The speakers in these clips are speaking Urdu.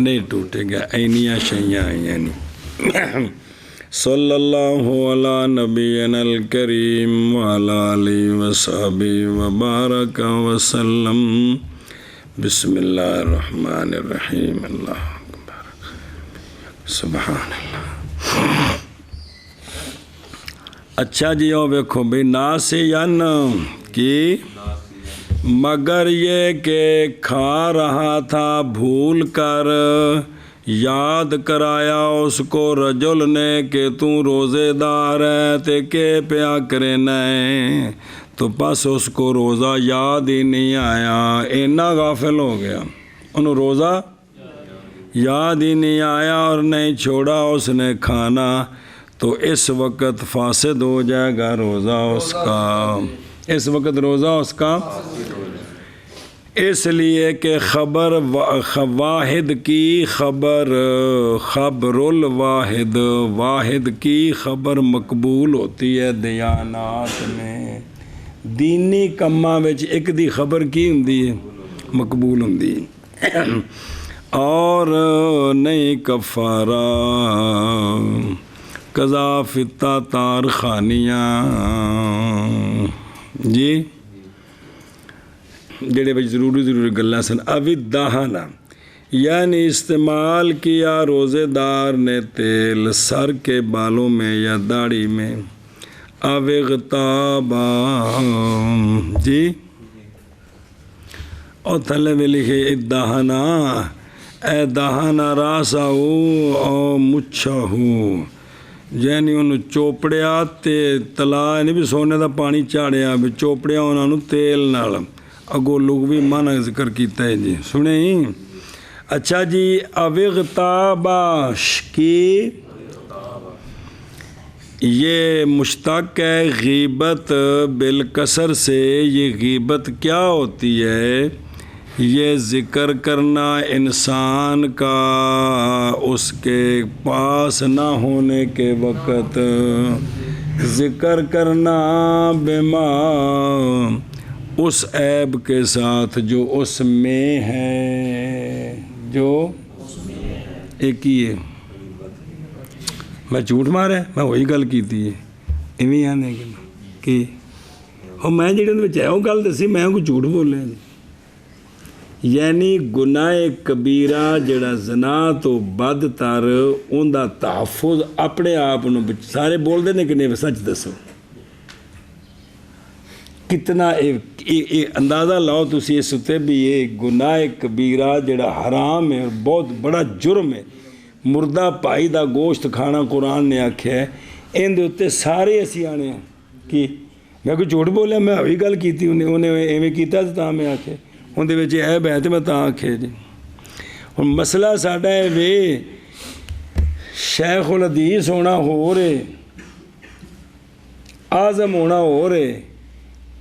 نہیں ٹوٹے گا، اینیاں شیاں آئیاں نہیں۔ صلی اللہ علی نبینا الکریم وعلی آلہ وصحبہ وبارک وسلم۔ بسم اللہ الرحمن الرحیم۔ اللہ اکبر، سبحان اللہ۔ اچھا جی او ویکھو بھئی ناسین کی، مگر یہ کہ کھا رہا تھا بھول کر، یاد کرایا اس کو رجل نے کہ تو روزے دار ہے تے کہ پیا کرنے، تو بس اس کو روزہ یاد ہی نہیں آیا، اینا غافل ہو گیا، انہوں روزہ یاد ہی نہیں آیا اور نہیں چھوڑا اس نے کھانا، تو اس وقت فاسد ہو جائے گا روزہ اس کا، اس وقت روزہ اس کا، اس لیے کہ خبر واحد کی خبر، خبر الواحد، واحد کی خبر مقبول ہوتی ہے دیانات میں، دینی کماں وچ ایک دی خبر کی ہوندی ہے، مقبول ہوندی ہے، اور نہیں کفارہ قضا فتہ تار خانیاں جی، جڑے بچ ضروری گلاں سن۔ اوی دہانہ یعنی استعمال کیا روزے دار نے تیل سر کے بالوں میں یا داڑھی میں، اغتابا جی، اور تھلے میں لکھے دہانہ، اے دہانہ راساہو او مچھاہو، یعنی انہوں چوپڑیا تے تلا نہیں بھی سونے دا پانی چاڑیا، بھی چوپڑیا انہوں تیل نال، اگو لغوی معنی ذکر کیتا ہے جی، سنیں۔ اچھا جی، اغتابا کی یہ مشتق ہے غیبت بالکسر سے، یہ غیبت کیا ہوتی ہے؟ یہ ذکر کرنا انسان کا اس کے پاس نہ ہونے کے وقت، ذکر کرنا بما اس عیب کے ساتھ جو اس میں ہے، جو ایک ہی ہے۔ میں جھوٹ مارا، میں وہی گل کیتی ہے، ایویں آنے کہ میں جڑے اندر ہے وہ گل دسی، میں کوئی جھوٹ بولے، یعنی گناہ کبیرہ جڑا زنا تو بد تر ان دا تحفظ اپنے آپ سارے بول دے نے کہ نہیں سچ دسو، کتنا اندازہ لاؤ تسی اس اتے بھی یہ گناہ کبیرہ جڑا حرام ہے، بہت بڑا جرم ہے، مردہ پائی دا گوشت کھانا قرآن نے آکھیا ہے، ان دے اتے سارے اسی آنے ہیں کہ میں کوئی جھوٹ بولیا، میں وہی گل کیتی، انہیں ایویں کیتا تو میں آکھے اندر وچ عیب ہے تو میں تاں آکھے جی۔ اور مسئلہ ساڈا ہے وے شیخ الحدیث ہونا ہو رہے، اعظم ہونا ہو رہے،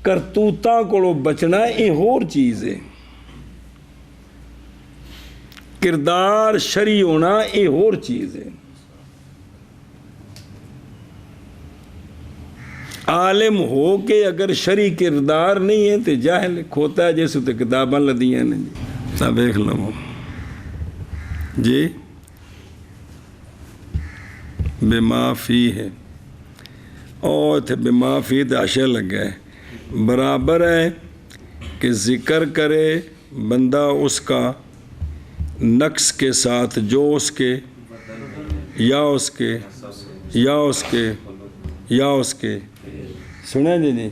کرتوتاں کولوں بچنا یہ ہور چیز ہے، کردار شرعی ہونا یہ ہور چیز ہے۔ عالم ہو کے اگر شرعی کردار نہیں ہے تو جاہل کھوتا ہے، جیسے تو کتاباں لدیاں نے جی، تا دیکھ لو جی، بے معافی ہے، اور تھے بے معافی تو عشے لگا ہے، برابر ہے کہ ذکر کرے بندہ اس کا نقص کے ساتھ جو اس کے یا اس کے یا اس کے یا اس کے سنیں جی جی،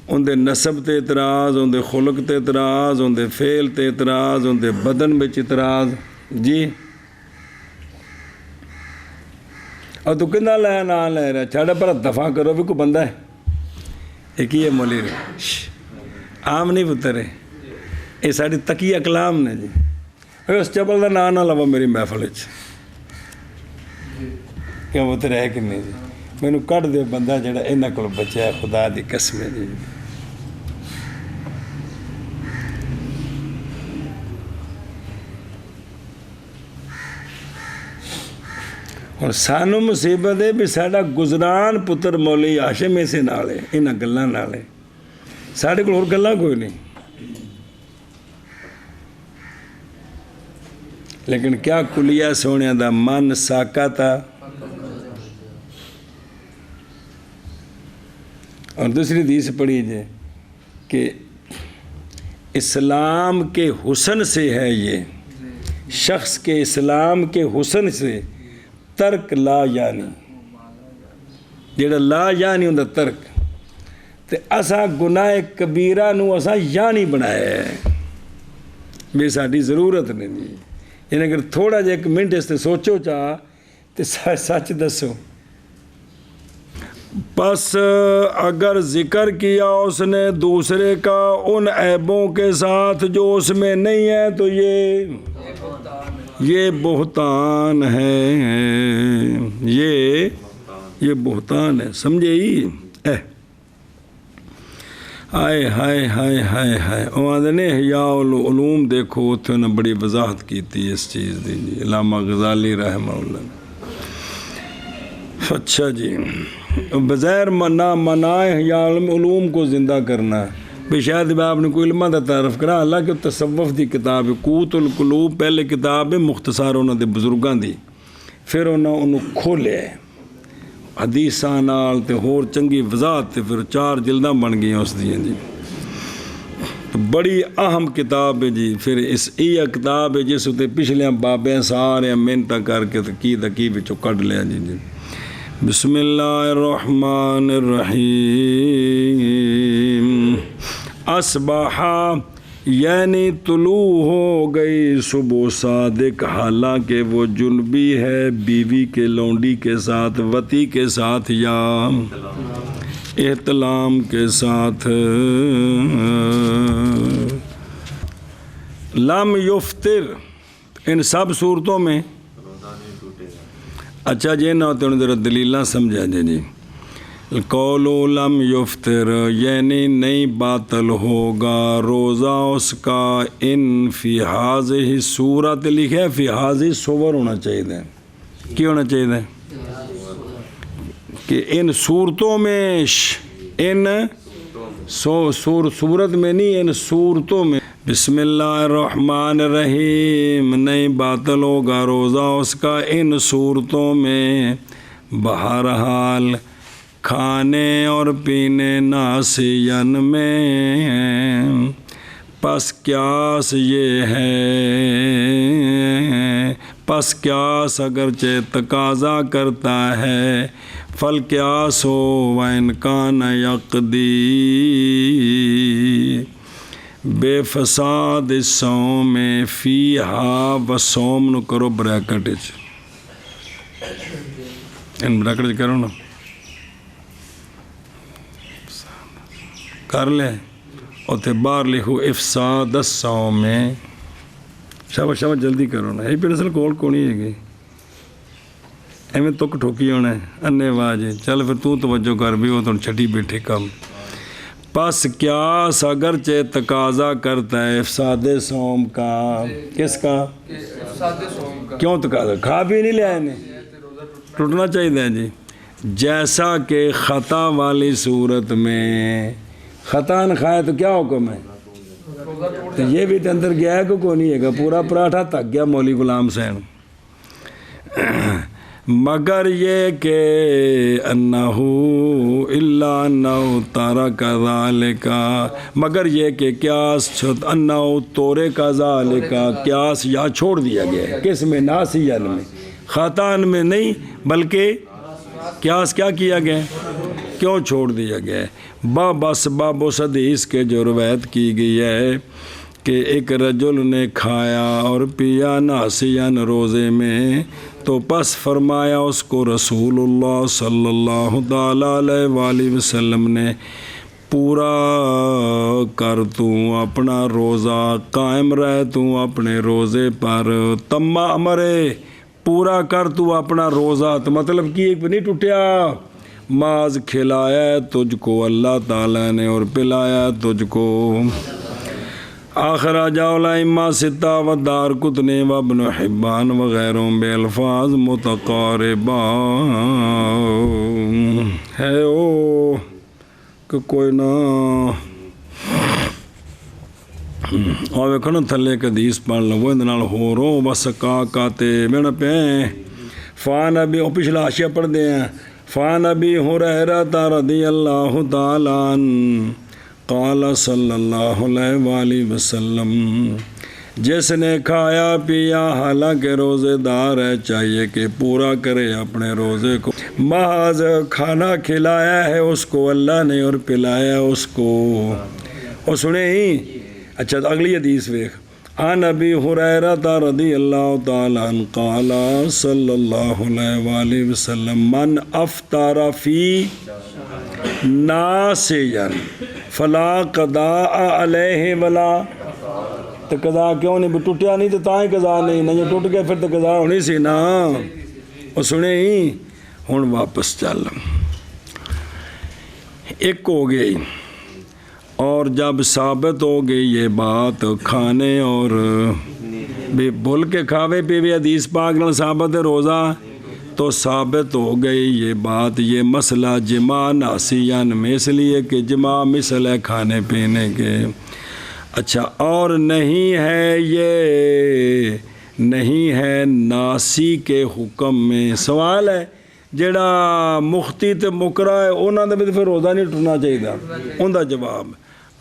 ان دے نسب تے اعتراض، ان دے خلق تے اعتراض، ان دے فعل تے اعتراض، ان دے بدن بچ اعتراض جی، اور تو کنا لے نہ لے رہا چھاڑا پر دفاع کرو بھی کوئی بندہ ہے ایک ہی ہے مولی عام نہیں پتر ہے، یہ ساری تقی اقلام نے جی، اس چپل کا نام نہ لوا میری محفل کیا پتر ہے کہ نہیں جی، مینوں کٹ دے بندہ جڑا انہاں کول بچیا ہے، خدا دی قسم ہے جی۔ اور سانو مصیبت ہے بھی ساڈا گزران پتر مولی ہاشم اسے نال ہے، انہاں گلاں نال ہے، ساڈے کول ہور گلاں کوئی نہیں۔ لیکن کیا کلیہ سونے دا من ساکتا. اور دوسری حدیث پڑھی جائے کہ اسلام کے حسن سے ہے یہ شخص کے اسلام کے حسن سے ترک لا یعنی جڑا لا یعنی ہوندا ترک تے اساں گناہ کبیرہ نو اساں یعنی بنایا ہے بھی ساڈی ضرورت نہیں جی. یعنی اگر تھوڑا جا ایک منٹ اس تے سوچو چاہ تے سچ دسو. پس اگر ذکر کیا اس نے دوسرے کا ان عیبوں کے ساتھ جو اس میں نہیں ہے تو یہ بہتان ہے. یہ بہتان ہے. سمجھے ہی ہائے ہائے ہائے ہائے ہائے. نے احیاء العلوم دیکھو اتنے نے بڑی وضاحت کی تھی اس چیز دی جی علامہ غزالی رحمہ اللہ. اچھا جی بظاہر منع احیاء العلوم کو زندہ کرنا ہے بھی شاید میں آپ نے کوئی علمہ دا تعارف کرا. اللہ کہ تصوف دی کتاب قوت القلوب پہلے کتاب ہے مختصر انہوں دے بزرگاں دی پھر انہوں کھولے حدیثاں نال تے ہور چنگی وضاحت تے پھر 4 جلداں بن گئی اس دی جی. بڑی اہم کتاب ہے جی. پھر اس کتاب ہے جس تے پچھلے بابے سارے محنت کر کے کی وچوں کڈ لیا جی. بسم اللہ الرحمن الرحیم. اصبح یعنی طلوع ہو گئی صبح صادق حالانکہ وہ جنبی ہے بیوی کے لونڈی کے ساتھ وتی کے ساتھ یا احتلام کے ساتھ. لم یفطر ان سب صورتوں میں اچھا جی نہ ہوتے انہوں ذرا دلیلہ سمجھا جی. قول لم یفطر یعنی نہیں باطل ہوگا روزہ اس کا ان فی ہذہ صورت لکھا ہے فی ہذہ صور ہونا چاہیے. کی ہونا چاہیے کہ ان صورتوں میں ان صورت میں نہیں ان صورتوں میں. بسم اللہ الرحمن الرحیم نہیں باطل ہوگا روزہ اس کا ان صورتوں میں بہرحال کھانے اور پینے ناسین میں. پس قیاس یہ ہے پس قیاس اگرچہ تقاضا کرتا ہے فل قیاس ہو وَإِنْ كَانَ يَقْضِي بے فساد الصوم فیہا وصوم نو کرو بریکٹ ان بریکٹ کرو نا کر لے اوتے باہر لکھو افساد الصوم شاباش شاباش جلدی کرو نا. یہ پھر اصل کول کونی ہے گی ایویں تک ٹھوکی ہونا ہے انے واجے. چل پھر تو توجہ کر بھی وہ تو چھٹی بیٹھے کم. پس قیاس اگرچہ تقاضا کرتا ہے افساد صوم کا. کس کا؟ کیوں تقاضا؟ کھا بھی نہیں لیا انہیں ٹوٹنا چاہیے جی. جیسا کہ خطا والی صورت میں خطا نہ کھائے تو کیا حکم ہے؟ تو یہ بھی اندر گیا ہے کو نہیں ہے گا پورا پراٹھا تک گیا مولوی غلام حسین. مگر یہ کہ انہو الا انہو تارک ذالک مگر یہ کہ قیاس انہو تورے کا ذالک قیاس یا چھوڑ دیا گیا ہے. کس میں؟ ناسین میں خطان میں نہیں بلکہ قیاس کیا کیا گیا کیوں چھوڑ دیا گیا ہے؟ بس باب اس حدیث کے جو روایت کی گئی ہے کہ ایک رجل نے کھایا اور پیا ناسین روزے میں تو پس فرمایا اس کو رسول اللہ صلی اللہ تعالیٰ علیہ وآلہ وسلم نے پورا کر تو اپنا روزہ قائم رہ تو اپنے روزے پر تما امرے پورا کر تو اپنا روزہ. تو مطلب کہ ایک نہیں ٹوٹیا. ماز کھلایا تجھ کو اللہ تعالیٰ نے اور پلایا تجھ کو. آخر جاؤ الائمہ ستہ و دار قطنی و ابن حبان وغیروں بے الفاظ متقاربہ ہے او کہ کوئی نہ اور ویکھو نا تھلے ایک حدیث پڑھ لو اندر نال ہور ہو بس کا تے بن پے فان ابی او پچھلا حاشیہ پڑھ دے ہیں فان ابی ہریرہ رضی اللہ تعالی عنہ قال صلی اللہ علیہ وآلہ وسلم جس نے کھایا پیا حالانکہ روزے دار ہے چاہیے کہ پورا کرے اپنے روزے کو، محض کھانا کھلایا ہے اس کو اللہ نے اور پلایا اس کو، اور سنے ہی اچھا تو اگلی حدیث ویکھ عن ابی ہریرہ رضی اللہ تعالی عنہ قال صلی اللہ علیہ وآلہ وسلم من افطر فی ناسیا فلا قضاء علیہ ولا، تو قضا کیوں نہیں؟ ٹوٹیا نہیں تو تاں ہی قضا نہیں، نہ جو ٹوٹ گیا پھر تو قضا ہونی سی نا، اور سنے ہی ہن واپس چل ایک ہو گئی، اور جب ثابت ہو گئی یہ بات کھانے اور بھی بھول کے کھاوے پیوے حدیث پاک نال ثابت ہے روزہ، تو ثابت ہو گئی یہ بات یہ مسئلہ جماع ناسیان میں، اس لیے کہ جماع مثل ہے کھانے پینے کے۔ اچھا اور نہیں ہے یہ نہیں ہے ناسی کے حکم میں، سوال ہے جڑا مختی تے مکرہ ہے انہاں دے پھر روزہ نہیں ٹرنا چاہیے، ان دا جواب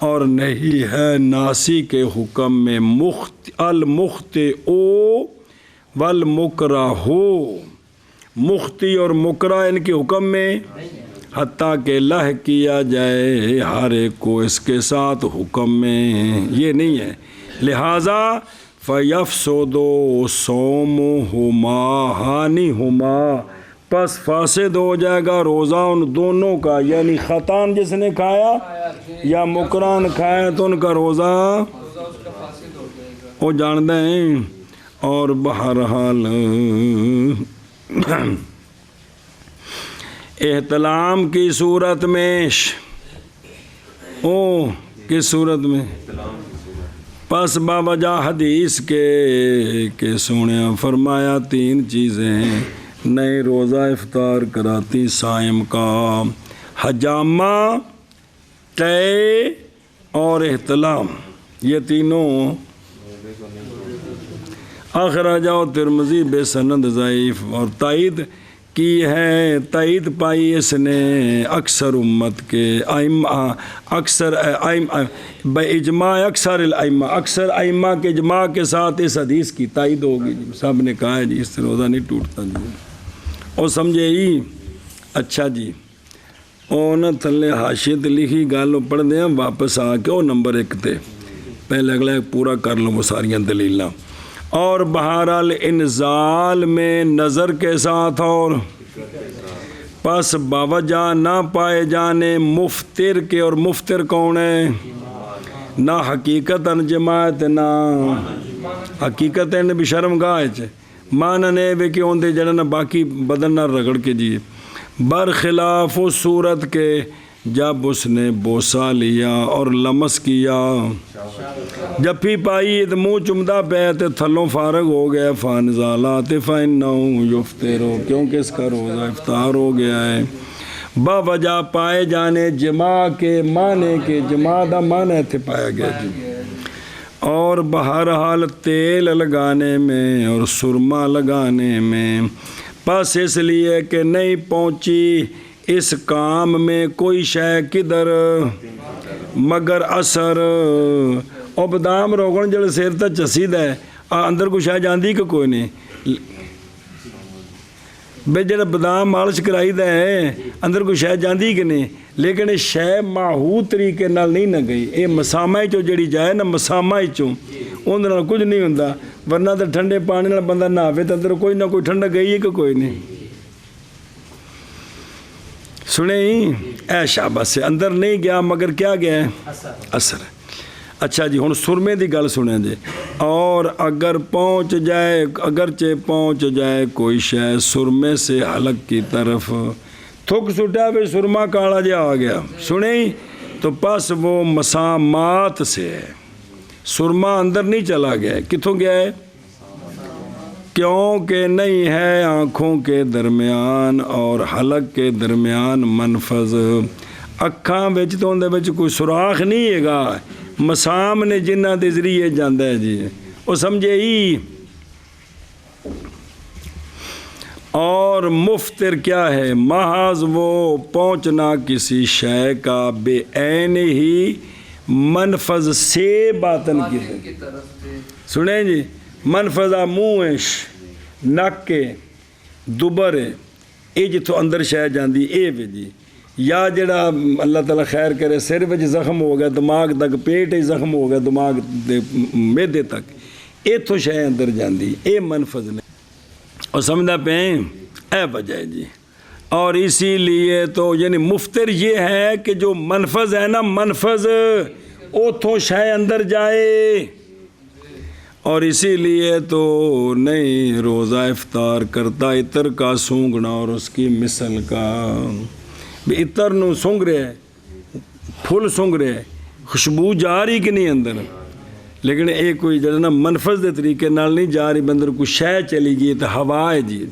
اور نہیں ہے ناسی کے حکم میں المخطئ والمکرہ، مختی اور مکرہ ان کے حکم میں حتیٰ کہ لہ کیا جائے ہر ایک کو اس کے ساتھ حکم میں یہ نہیں ہے، لہٰذا فَيَفْسُدُ صَوْمُهُمَا حَانِهُمَا، پس فاسد ہو جائے گا روزہ ان دونوں کا، یعنی خطان جس نے کھایا یا مکران کھایا تو ان کا روزہ وہ جانتے ہیں۔ اور بہرحال احتلام کی صورت میں کس صورت میں؟ پس باوجہ حدیث کے کہ سونے فرمایا تین چیزیں ہیں نئے روزہ افطار کراتی صائم کا، حجامہ، طے اور احتلام، یہ تینوں اخرجہ ترمذی بے سند ضعیف، اور تائید کی ہے، تائید پائی اس نے اکثر امت کے ائمہ، اکثر اجماع اکثر الائمہ، اکثر ائمہ کے اجماع کے ساتھ اس حدیث کی تائید ہوگی، سب نے کہا ہے جی اس سے روزہ نہیں ٹوٹتا جی، اور سمجھے ہی اچھا جی، اور نہ تھلے حاشیت لکھی گالوں پڑھ دیں واپس آ کے وہ نمبر 1 تے پہلے اگلا پورا کر لو وہ ساریاں دلیلاں، اور بہرحال انزال میں نظر کے ساتھ، اور پس باوجہ نہ پائے جانے مفطر کے، اور مفطر کون ہے؟ نہ حقیقتاً جماعت نہ حقیقتاً بھی شرم گاہ مانا نے بھی کہ ہوندے جڑا نہ باقی بدن نہ رگڑ کے جی، برخلاف اس صورت کے جب اس نے بوسہ لیا اور لمس کیا، جب پائی تو منہ چمدہ پہ تو تھلوں فارغ ہو گیا، فانزالات فإنہ یفطر، کیونکہ اس کا روزہ افطار ہو گیا ہے، باوجہ پائے جانے جماع کے معنی کے، جماع دا معنی تھے پایا گیا جی، اور بہرحال تیل لگانے میں اور سرما لگانے میں، پس اس لیے کہ نہیں پہنچی اس کام میں کوئی شے کدھر مگر اثر، اور بدام روغن جڑا سیر تا چسید ہے اندر کو شے جاندی کہ کوئی نہیں، بے جڑا بدام مالش کرائی دا ہے اندر کو شے جاندی کہ نہیں، لیکن شے ماہود طریقے نال نہیں نہ گئی، اے مسامہ چو جڑی جائے نا مسامہ چو اندر نال کچھ نہیں ہوندہ، ورنہ تو ٹھنڈے پانی نال بندہ نہ آوے تو اندر کوئی نہ کوئی ٹھنڈا گئی ہے کہ کوئی نہیں، سنے ہی اے شاباش سے اندر نہیں گیا مگر کیا گیا ہے اثر۔ اچھا جی ہن سرمے دی گل سنیں جی، اور اگر پہنچ جائے اگرچہ پہنچ جائے کوئی شے سرمے سے حلق کی طرف، تھک سٹا بھی سرما کالا جا آ گیا، سنیں تو پس وہ مسامات سے ہے، سرما اندر نہیں چلا گیا، کتوں گیا ہے؟ کیونکہ نہیں ہے آنکھوں کے درمیان اور حلق کے درمیان منفذ، اکھاں بچ تو اندر بچ کوئی سوراخ نہیں ہے گا، ਮਸਾਮ ਨੇ ਜਿਨ੍ਹਾਂ ਦੇ ਜ਼ਰੀਏ ਜਾਂਦਾ ਹੈ ਜੀ, ਉਹ ਸਮਝੇ ਹੀ। اور مفتر کیا ہے؟ محض وہ پہنچنا کسی شے کا بے عین ہی منفذ سے باطن کی طرف۔ سنیں جی، منفذہ منہ ہے، نک ہے، دبر ہے، یہ جتوں اندر شے جاندی اے وے جی، یا جڑا اللہ تعالیٰ خیر کرے سر وچ زخم ہو گیا، دماغ تک پیٹ زخم ہو گیا، دماغ دے میدے تک، ایتھوں شے اندر جاندی، اے منفذ نے، اور سمجھنا پہ اے وجہ ہے جی۔ اور اسی لیے تو یعنی مفتر یہ ہے کہ جو منفذ ہے نا، منفذ اوتھوں شے اندر جائے، اور اسی لیے تو نہیں روزہ افطار کرتا عطر کا سونگنا اور اس کی مثل کا، بھی عطر نو سونگ رہے، پھول سونگ رہے، خوشبو جا رہی کہ نہیں اندر، لیکن یہ کوئی جڑا نا منفذ دے طریقے نال نہیں جا رہی، بندر کو شے چلی گئی تو ہوا ہے جی۔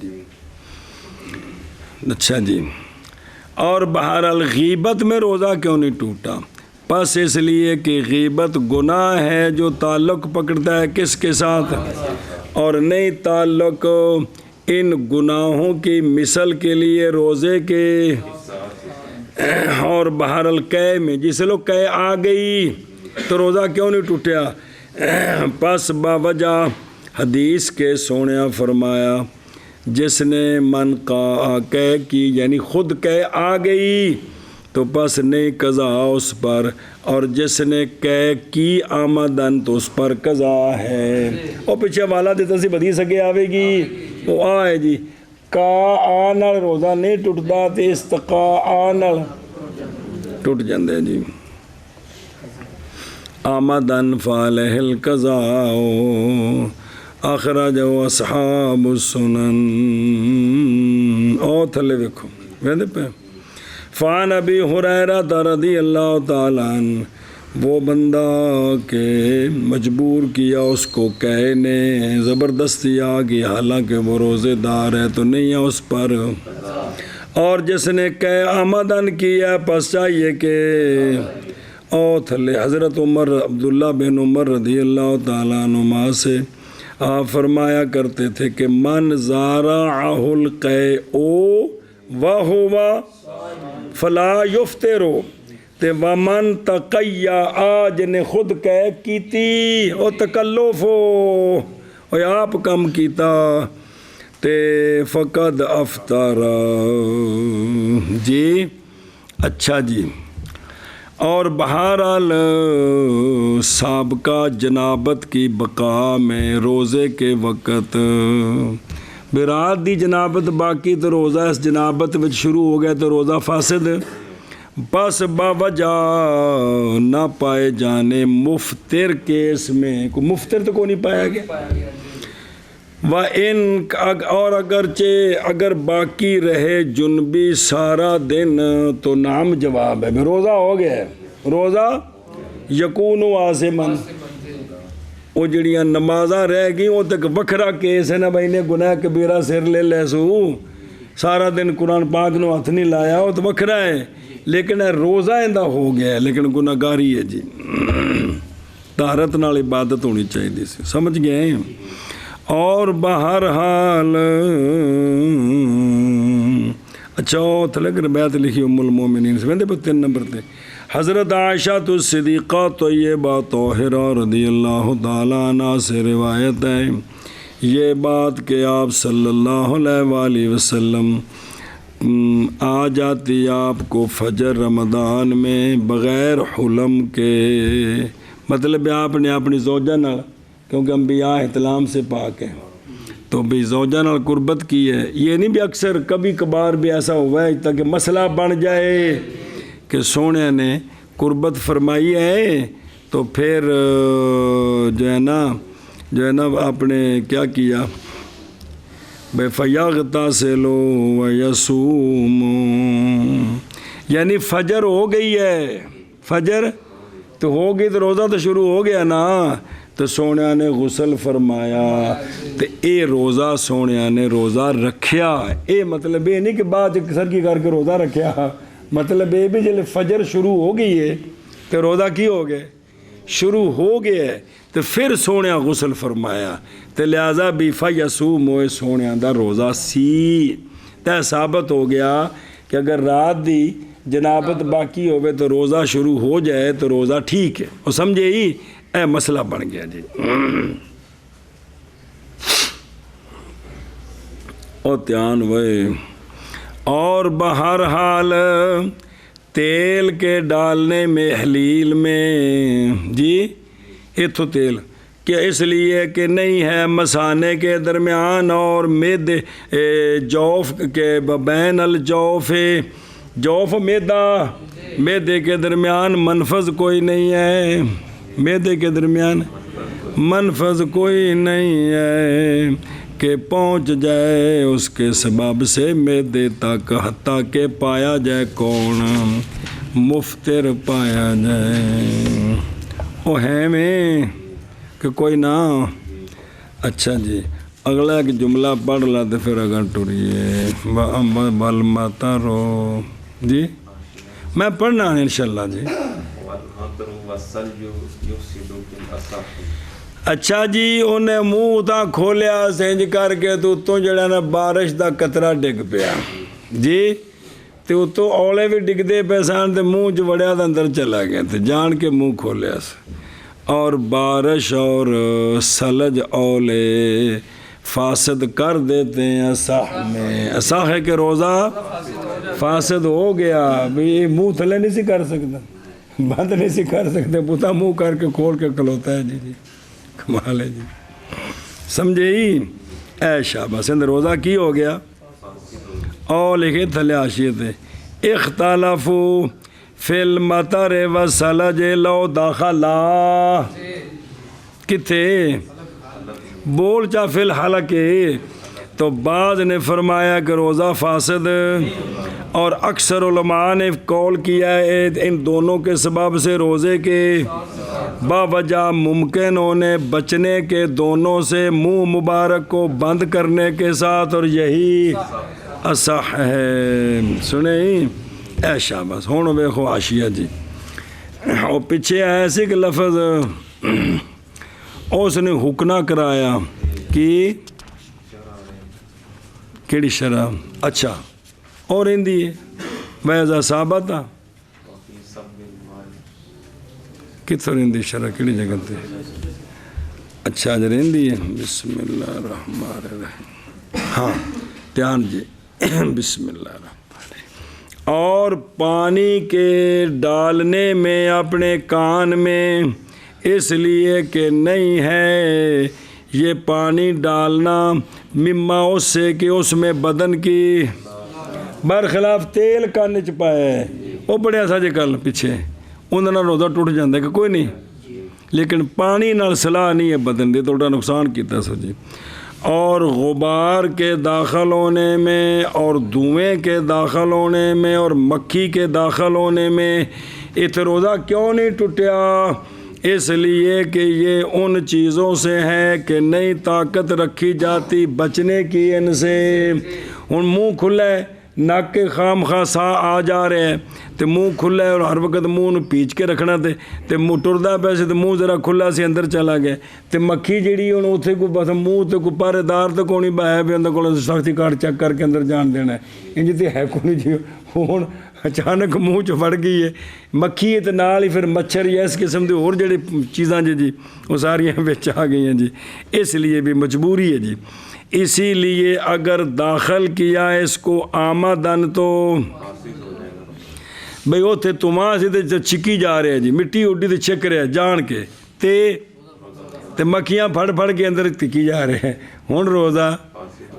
اچھا جی، اور بہرحال غیبت میں روزہ کیوں نہیں ٹوٹا؟ بس اس لیے کہ غیبت گناہ ہے جو تعلق پکڑتا ہے کس کے ساتھ، اور نہیں تعلق ان گناہوں کی مثل کے لیے روزے کے، اور بہرحال قے میں جسے لوگ قے آ گئی تو روزہ کیوں نہیں ٹوٹیا؟ پس باوجہ حدیث کے سونیا فرمایا جس نے من کا قے کی، یعنی خود قے آ گئی تو پس نہیں قضا اس پر، اور جس نے قے کی آمدن تو اس پر قضا ہے۔ اور پیچھے والا دیتا سی بدی سکے آوے گی، وہ آئے جی، کا آنال روزہ نہیں ٹوٹتا تو استقا آنال ٹوٹ جاندے جی۔ آمدن فالہ القضاء اخرجہ اصحاب السنن، او تھلے دیکھو ویندے پہ فان ابی ہریرہ رضی اللہ تعالیٰ عنہ، وہ بندہ کہ مجبور کیا اس کو قے نے، زبردستی آ گئی، حالانکہ وہ روزے دار ہے تو نہیں ہے اس پر، اور جس نے قے آمدن کیا پس چاہیے کہ او تھلے حضرت عمر عبداللہ بن عمر رضی اللہ تعالیٰ عنہما سے آپ فرمایا کرتے تھے کہ من زارعہ القیء وہو فلا یفترو، تے ومن تقیّا آج نے خود قے کیتی او تکلف او آپ کم کیتا تے فقد افطر جی۔ اچھا جی، اور بہرحال سابقہ جنابت کی بقا میں روزے کے وقت برات دی جنابت باقی تو روزہ اس جنابت وچ شروع ہو گیا تو روزہ فاسد، بس باوجہ نہ پائے جانے مفتر کیس میں، کوئی مفتر تو کوئی نہیں پایا گیا، وَإِن اور اگرچہ اگر باقی رہے جنبی سارا دن تو نام جواب ہے، روزہ ہو گیا ہے، روزہ یکون عاصمن، وہ جڑیاں نمازاں رہ گئی وہ تک وکھرا کیس ہے نا، بھائی نے گناہ کبیرہ سر لے لے سو، سارا دن قرآن پاک نو ہاتھ نہیں لایا وہ تو وکھرا ہے، لیکن روزہ اندہ ہو گیا ہے لیکن گناہ گاری ہے جی، طہارت نال عبادت ہونی چاہیے سی، سمجھ گئے ہیں۔ اور بہرحال اچھا تھلے کہ روایت لکھی ام المومنین سے ویندے پر 3 نمبر تے حضرت عائشہ الصدیقہ طیبہ طاہرہ رضی اللہ تعالیٰ عنہ سے روایت ہے یہ بات کہ آپ صلی اللہ علیہ وآلہ وسلم آ جاتی آپ کو فجر رمضان میں بغیر حلم کے، مطلب آپ نے اپنی زوجہ نال، کیونکہ انبیاء احتلام سے پاک ہیں تو بھی زوجہ نال قربت کی ہے، یہ نہیں بھی اکثر کبھی کبھار بھی ایسا ہوا ہے تاکہ مسئلہ بن جائے کہ سونے نے قربت فرمائی ہے تو پھر جو ہے نا آپ نے کیا کیا بے فَيَغْتَسِلُ وَيَصُومُ، یعنی فجر ہو گئی ہے، فجر تو ہو گئی تو روزہ تو شروع ہو گیا نا، تو سونے نے غسل فرمایا تو اے روزہ سونے نے روزہ رکھیا، اے مطلب یہ نہیں کہ بعد سر کی کر کے روزہ رکھیا، مطلب یہ بھی جب فجر شروع ہو گئی ہے تو روزہ کی ہو گئے شروع ہو گیا ہے تو پھر سونے غسل فرمایا تو لہذا بھی فیصوم ہوئے سونے دا روزہ سی تے ثابت ہو گیا کہ اگر رات دی جنابت باقی ہوئے تو روزہ شروع ہو جائے تو روزہ ٹھیک ہے وہ سمجھے ہی اے مسئلہ بن گیا جی اور دھیان ہوئے اور بہرحال تیل کے ڈالنے میں حلیل میں جی اتھو تیل کہ اس لیے کہ نہیں ہے مثانے کے درمیان اور میدے جوف کے بین الجوف جوف میدے کے درمیان منفذ کوئی نہیں ہے میدے کے درمیان منفذ کوئی نہیں ہے کہ پہنچ جائے اس کے سبب سے میدے تک حتیٰ کہ پایا جائے کون مفطر پایا جائے وہ ہے میں کہ کوئی نہ اچھا جی اگلا ایک جملہ پڑھ لا تو پھر اگر ٹریے بل ماتا رو جی میں پڑھنا ہے انشاءاللہ جی اچھا جی انہیں منہ اتاں کھولیا سینج کر کے تو اتوں جڑا نا بارش دا قطرہ ڈگ پیا جی تو اتوں اولے بھی ڈگ دے پیسان تے منہ جو وڑیا دا اندر چلا گیا تے جان کے منہ کھولیا سے اور بارش اور سلج اولے فاسد کر دیتے ہیں اصح میں اصح ہے کہ روزہ فاسد ہو گیا بھی منہ تھلے نہیں سی کر سکتا بند نہیں سی کر سکتے پوتا منہ کر کے کھول کے کھلوتا ہے جی کمال ہے جی سمجھے ہی اے شاباش اندر روزہ کی ہو گیا اور لکھے تھلے آشیت اختلافو فی المطر و سلج لو داخلا کتے بول چا فی الحلق تو بعض نے فرمایا کہ روزہ فاسد اور اکثر علماء نے قول کیا ہے ان دونوں کے سبب سے روزے کے باوجہ ممکن ہونے بچنے کے دونوں سے منہ مبارک کو بند کرنے کے ساتھ اور یہی اصح ہے سنیں اے شاباش ہونو بے خواشیہ جی اور پیچھے ایسے کہ لفظ اس نے حکنا کرایا کہ کیڑی شرح اچھا اور ہندی ہے ویزا ثابت آ کتھر ہندی شرح کیڑی جگہ تے اچھا جر ہندی ہے بسم اللہ الرحمن الرحیم ہاں دھیان جی بسم اللہ الرحمن الرحیم اور پانی کے ڈالنے میں اپنے کان میں اس لیے کہ نہیں ہے یہ پانی ڈالنا مما اس سے کہ اس میں بدن کی برخلاف تیل کان چ پایا ہے وہ بڑے سا جے کل پیچھے انہوں نے روزہ ٹوٹ جاتا ہے کہ کوئی نہیں لیکن پانی نال صلاح نہیں ہے بدن دے تو اٹھا نقصان کیتا سو جی اور غبار کے داخل ہونے میں اور دھوئیں کے داخل ہونے میں اور مکھی کے داخل ہونے میں ات روزہ کیوں نہیں ٹوٹیا اس لیے کہ یہ ان چیزوں سے ہے کہ نئی طاقت رکھی جاتی بچنے کی ان سے ان منہ کھلا ہے ناک کے خام خواہ سا آ جا رہے ہیں تو منہ کھلا ہے اور ہر وقت منہ پیچ کے رکھنا تے منہ ٹردا پیسے تو منہ ذرا کھلا سی اندر چلا گیا تو مکھی جیڑی ہوں اتنے کو بس منہ تو کو پارے دار تو کونی بایا بھی اندر کو سختی کارڈ چیک کر کے اندر جان دینا ہے انج تے ہے کونی جی ہوں اچانک منہ چ وڑ گئی ہے مکھی تے نال ہی پھر مچھر یا اس قسم دی اور جڑی چیزاں جی وہ ساریاں بچ آ گئی ہیں جی اس لیے بھی مجبوری ہے جی اسی لیے اگر داخل کیا اس کو آمدن تو بھئی وہ تھے تمہاں سے چکی جا رہے ہیں جی مٹی اڈی تے چھک رہے ہیں جان کے تے مکھیاں پھڑ پھڑ کے اندر تکی جا رہے ہیں ہون روزہ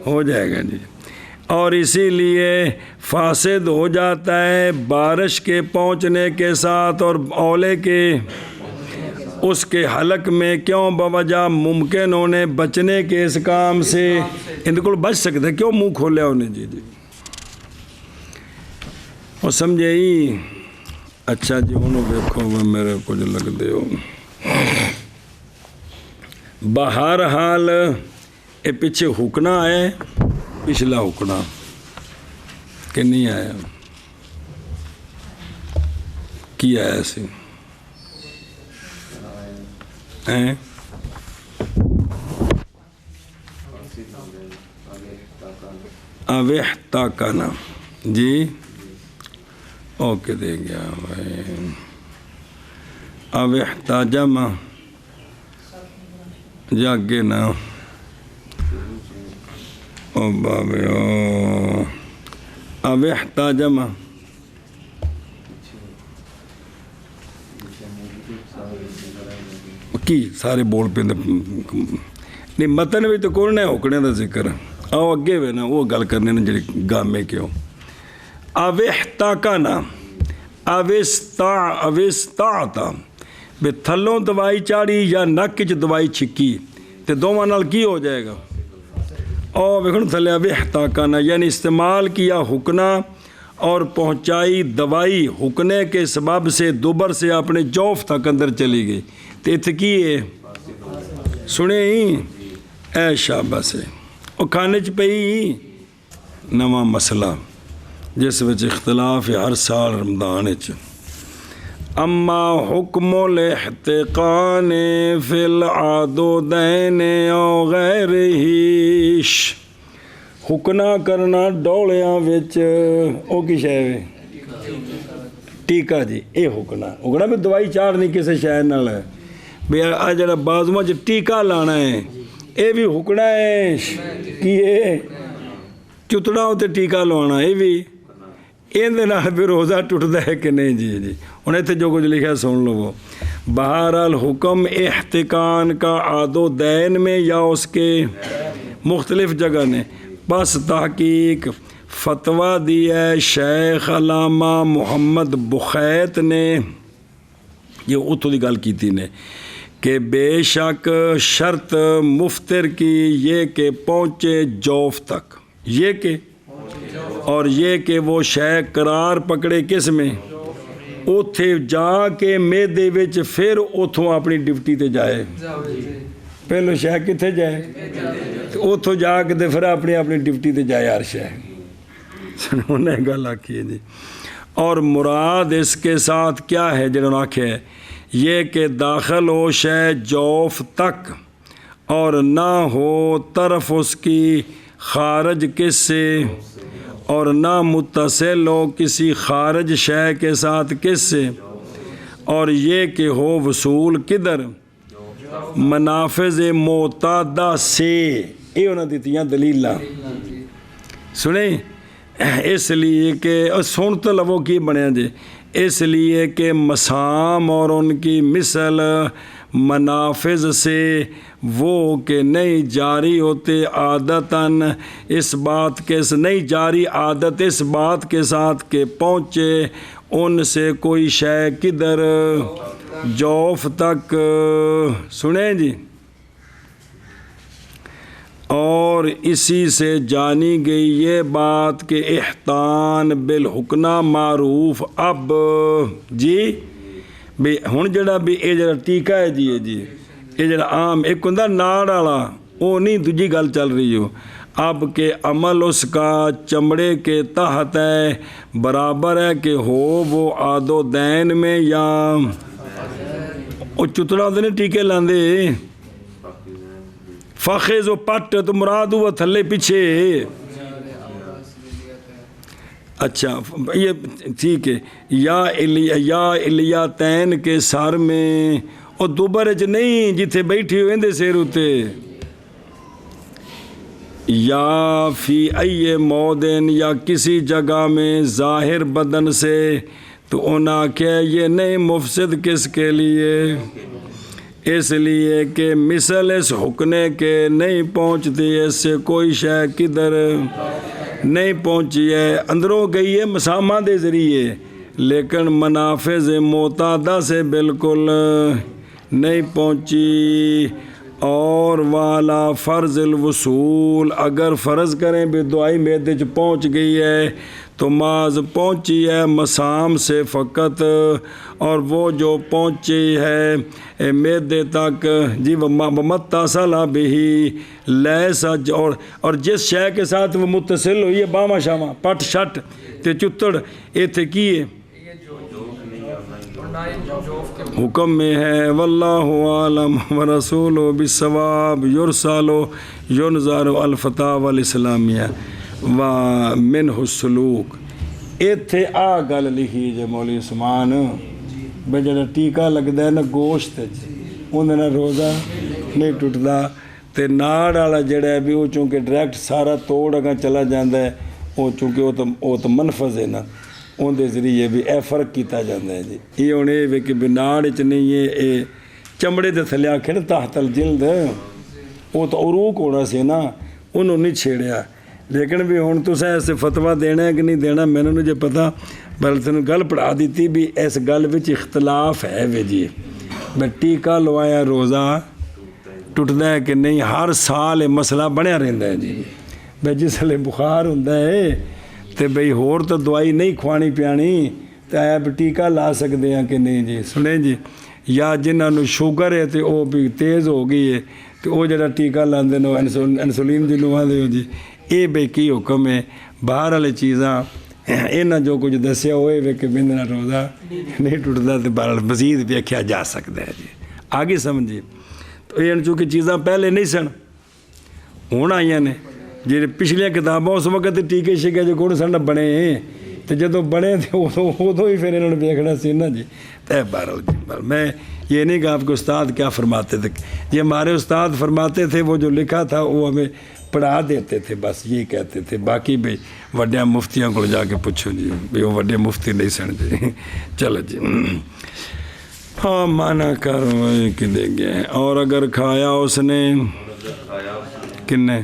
ہو جائے گا جی اور اسی لیے فاسد ہو جاتا ہے بارش کے پہنچنے کے ساتھ اور اولے کے اس کے حلق میں کیوں بوجہ ممکن ہونے بچنے کے اس کام سے ان کو بچ سکتے ہیں کیوں منہ کھولیا انہیں جی اور سمجھے ہی اچھا جی انہوں دیکھو میں میرے کچھ لگ دے ہو بہرحال یہ پیچھے حکنا ہے پچھلا حکنا کہ نہیں آیا کیا ہے ایسے ہیں اوحتاکنا جی اوکے دے گیا بھائی اوحتاجم جاگے نا او بابے او اوحتاجم کی سارے بول پہ نہیں متن بھی تو کون ہے حکنے دا ذکر آؤ اگے وے نا وہ گل کرنے نا جڑی گامے کیوں اوحتاکنا اوستاعتا بے تھلوں دوائی چاڑی یا نک چ دوائی چھکی تے دونوں نال کی ہو جائے گا او ویکھن تھلے اوحتاکنا یعنی استعمال کیا حکنا اور پہنچائی دوائی حکنے کے سبب سے دوبر سے اپنے جوف تک اندر چلی گئی تے اتھے کی ہے سنے ہی اے شاباش ہے وہ کھانے چ پئی نواں مسئلہ جس وچ اختلاف ہے ہر سال رمضان چ اما حکم الاحتقان فی العضدین او غیرہش حکنا کرنا ڈولیاں وچ او کی شے وے ٹیکا جی اے حکنا بھی دوائی چاڑنی کسے شے نال ہے بھی آ جڑا بازواں چ ٹیکا لانا ہے اے بھی حکنا ہے کی ہے چتڑا ہوتے ٹیکا لوانا اے بھی اندے نال بھی روزہ ٹوٹدا ہے کہ نہیں جی جی ہن ایتھے جو کچھ لکھا سن لو وہ بہرحال حکم احتقان کا عضدین میں یا اس کے مختلف جگہ نے بس تحقیق فتویٰ دیا ہے شیخ علامہ محمد بخیت نے یہ اتوں دی گل کیتی نے کہ بے شک شرط مفطر کی یہ کہ پہنچے جوف تک یہ کہ اور یہ کہ وہ شے قرار پکڑے کس میں اوتھے جا کے میدے وچ پھر اوتھوں اپنی ڈیوٹی تے جائے پہلو شے کتھے جائے اوتھوں جا کے پھر اپنی ڈیوٹی تے جائے ہر شے انہیں گل آکھی ہے جی اور مراد اس کے ساتھ کیا ہے جنہوں نے آکھے یہ کہ داخل ہو شے جوف تک اور نہ ہو طرف اس کی خارج کس سے اور نہ متصل ہو کسی خارج شے کے ساتھ کس سے اور یہ کہ ہو وصول کدھر منافذ معتادہ سے یہ انہوں نے دیتیاں دلیلہ سنیں اس لیے کہ سن تو لو کی بنیا جی اس لیے کہ مسام اور ان کی مثل منافذ سے وہ کہ نہیں جاری ہوتے عادتاً اس بات کے نہیں جاری عادت اس بات کے ساتھ کہ پہنچے ان سے کوئی شے کدھر جوف تک سنیں جی اور اسی سے جانی گئی یہ بات کہ احتان بالحکنا معروف اب جی بھی ہن جڑا بھی اے جڑا ٹیکا ہے جی یہ جڑا عام ایک ہوندا ناڑ والا وہ نہیں دوجی گل چل رہی ہو اب کہ عمل اس کا چمڑے کے تحت ہے برابر ہے کہ ہو وہ عضدین میں یا وہ چتڑا ہوندے نے ٹیکے لاندے فخذ و پٹ تو مراد ہوا تھلے پیچھے اچھا یہ ٹھیک ہے یا الیاتین کے سر میں اور دوبارے چ نہیں جتھے بیٹھی ہوئے اندے سیر ہوتے یا فی ای مودن یا کسی جگہ میں ظاہر بدن سے تو انہاں کہ یہ نہیں مفسد کس کے لیے اس لیے کہ مثل اس حکنے کے نہیں پہنچتی اس سے کوئی شے کدھر نہیں پہنچی ہے اندروں گئی ہے مسامہ دے ذریعے لیکن منافذ معتادہ سے بالکل نہیں پہنچی اور والا فرض الوصول اگر فرض کریں بھی دعائی میدے چ پہنچ گئی ہے تو معاذ پہنچی ہے مسام سے فقط اور وہ جو پہنچی ہے میدے تک جی متصل بھی لیسا اور جس شے کے ساتھ وہ متصل ہوئی ہے باما شاما پٹ شٹ تے چتڑ ایتھے کی ہے حکم میں ہے واللہ عالم ورسول بالصواب یرسل ینظر الفتاوی الاسلامیہ و منہ السلوک. ਇੱਥੇ ਆ ਗੱਲ ਲਿਖੀ ਜੇ ਮੌਲੀ ਉਸਮਾਨ ਵੀ ਜਿਹੜਾ ਟੀਕਾ ਲੱਗਦਾ ਨਾ ਗੋਸ਼ਤ 'ਚ ਉਹਦੇ ਨਾਲ ਰੋਜ਼ਾ ਨਹੀਂ ਟੁੱਟਦਾ ਅਤੇ ਨਾੜ ਵਾਲਾ ਜਿਹੜਾ ਵੀ ਉਹ ਚੂੰਕਿ ਡਾਇਰੈਕਟ ਸਾਰਾ ਤੋੜ ਅਗਾਂ ਚਲਾ ਜਾਂਦਾ ਹੈ ਉਹ ਚੂੰਕਿ ਉਹ ਤਾਂ ਮਨਫਜ਼ ਹੈ ਨਾ ਉਹਦੇ ਜ਼ਰੀਏ ਵੀ ਇਹ ਫਰਕ ਕੀਤਾ ਜਾਂਦਾ ਹੈ ਜੀ. ਇਹ ਹੁਣ ਇਹ ਵੇ ਕਿ ਵੀ ਨਾੜ 'ਚ ਨਹੀਂ ਇਹ ਚਮੜੇ ਦੇ ਥੱਲੇ ਆਖੇ ਨਾ ਤਾਹਤਲ ਜਿਲਦ ਉਹ ਤਾਂ ਉਰੂਕ ਹੋਣਾ ਸੀ ਨਾ ਉਹਨੂੰ ਨਹੀਂ ਛੇੜਿਆ. ਲੇਕਿਨ ਵੀ ਹੁਣ ਤੁਸੀਂ ਐਸੇ ਫਤਵਾ ਦੇਣਾ ਕਿ ਨਹੀਂ ਦੇਣਾ ਮੈਨੂੰ ਨਹੀਂ ਜੇ ਪਤਾ ਪਰ ਤੈਨੂੰ ਗੱਲ ਪੜ੍ਹਾ ਦਿੱਤੀ ਵੀ ਇਸ ਗੱਲ ਵਿੱਚ ਇਖਤਲਾਫ ਹੈ ਵੇ ਜੀ ਵੀ ਟੀਕਾ ਲਵਾਇਆ ਰੋਜ਼ਾ ਟੁੱਟਦਾ ਹੈ ਕਿ ਨਹੀਂ. ਹਰ ਸਾਲ ਇਹ ਮਸਲਾ ਬਣਿਆ ਰਹਿੰਦਾ ਹੈ ਜੀ ਵੀ ਜਿਸ ਵੇਲੇ ਬੁਖਾਰ ਹੁੰਦਾ ਹੈ ਅਤੇ ਬਈ ਹੋਰ ਤਾਂ ਦਵਾਈ ਨਹੀਂ ਖਵਾਣੀ ਪਿਆਣੀ ਤਾਂ ਐ ਵੀ ਟੀਕਾ ਲਾ ਸਕਦੇ ਹਾਂ ਕਿ ਨਹੀਂ ਜੀ. ਸੁਣੇ ਜੀ ਜਾਂ ਜਿਨ੍ਹਾਂ ਨੂੰ ਸ਼ੂਗਰ ਹੈ ਅਤੇ ਉਹ ਵੀ ਤੇਜ਼ ਹੋ ਗਈ ਹੈ ਅਤੇ ਉਹ ਜਿਹੜਾ ਟੀਕਾ ਲਾਉਂਦੇ ਨੇ ਇਨਸੂਲਿਨ ਜਿਹਨੂੰ ਆਖਦੇ ਹੋ ਜੀ. ਇਹ ਬਈ ਕੀ ਹੁਕਮ ਹੈ ਬਾਹਰ ਵਾਲੀ ਚੀਜ਼ਾਂ ਇਹਨਾਂ ਜੋ ਕੁਝ ਦੱਸਿਆ ਉਹ ਇਹ ਵੇ ਕਿ ਬਿੰਦ ਨਾਲ ਰੋਜ਼ਾ ਨਹੀਂ ਟੁੱਟਦਾ ਅਤੇ ਬਾਹਰ ਮਜ਼ੀਦ ਵੇਖਿਆ ਜਾ ਸਕਦਾ ਹੈ ਜੀ. ਆ ਗਈ ਸਮਝ ਜੀ. ਇਹ ਚੂੰਕਿ ਚੀਜ਼ਾਂ ਪਹਿਲੇ ਨਹੀਂ ਸਨ ਹੁਣ ਆਈਆਂ ਨੇ. ਜਿਹੜੇ ਪਿਛਲੀਆਂ ਕਿਤਾਬਾਂ ਉਸ ਵਕਤ ਟੀਕੇ ਸ਼ੀਕੇ ਜੋ ਕੋਣ ਸਨ ਬਣੇ ਅਤੇ ਜਦੋਂ ਬਣੇ ਤਾਂ ਉਦੋਂ ਹੀ ਫਿਰ ਇਹਨਾਂ ਨੂੰ ਵੇਖਣਾ ਸੀ ਨਾ ਜੀ. تو بہرحال جی میں یہ نہیں کہا آپ کے استاد کیا فرماتے تھے. یہ ہمارے استاد فرماتے تھے وہ جو لکھا تھا وہ ہمیں پڑھا دیتے تھے بس یہی کہتے تھے. باقی بھائی وڈیا مفتیاں کو جا کے پوچھو جی بھی وہ وڈے مفتی نہیں سن جی. چلو جی ہاں مانا کرو کہ دے گئے. اور اگر کھایا اس نے کنے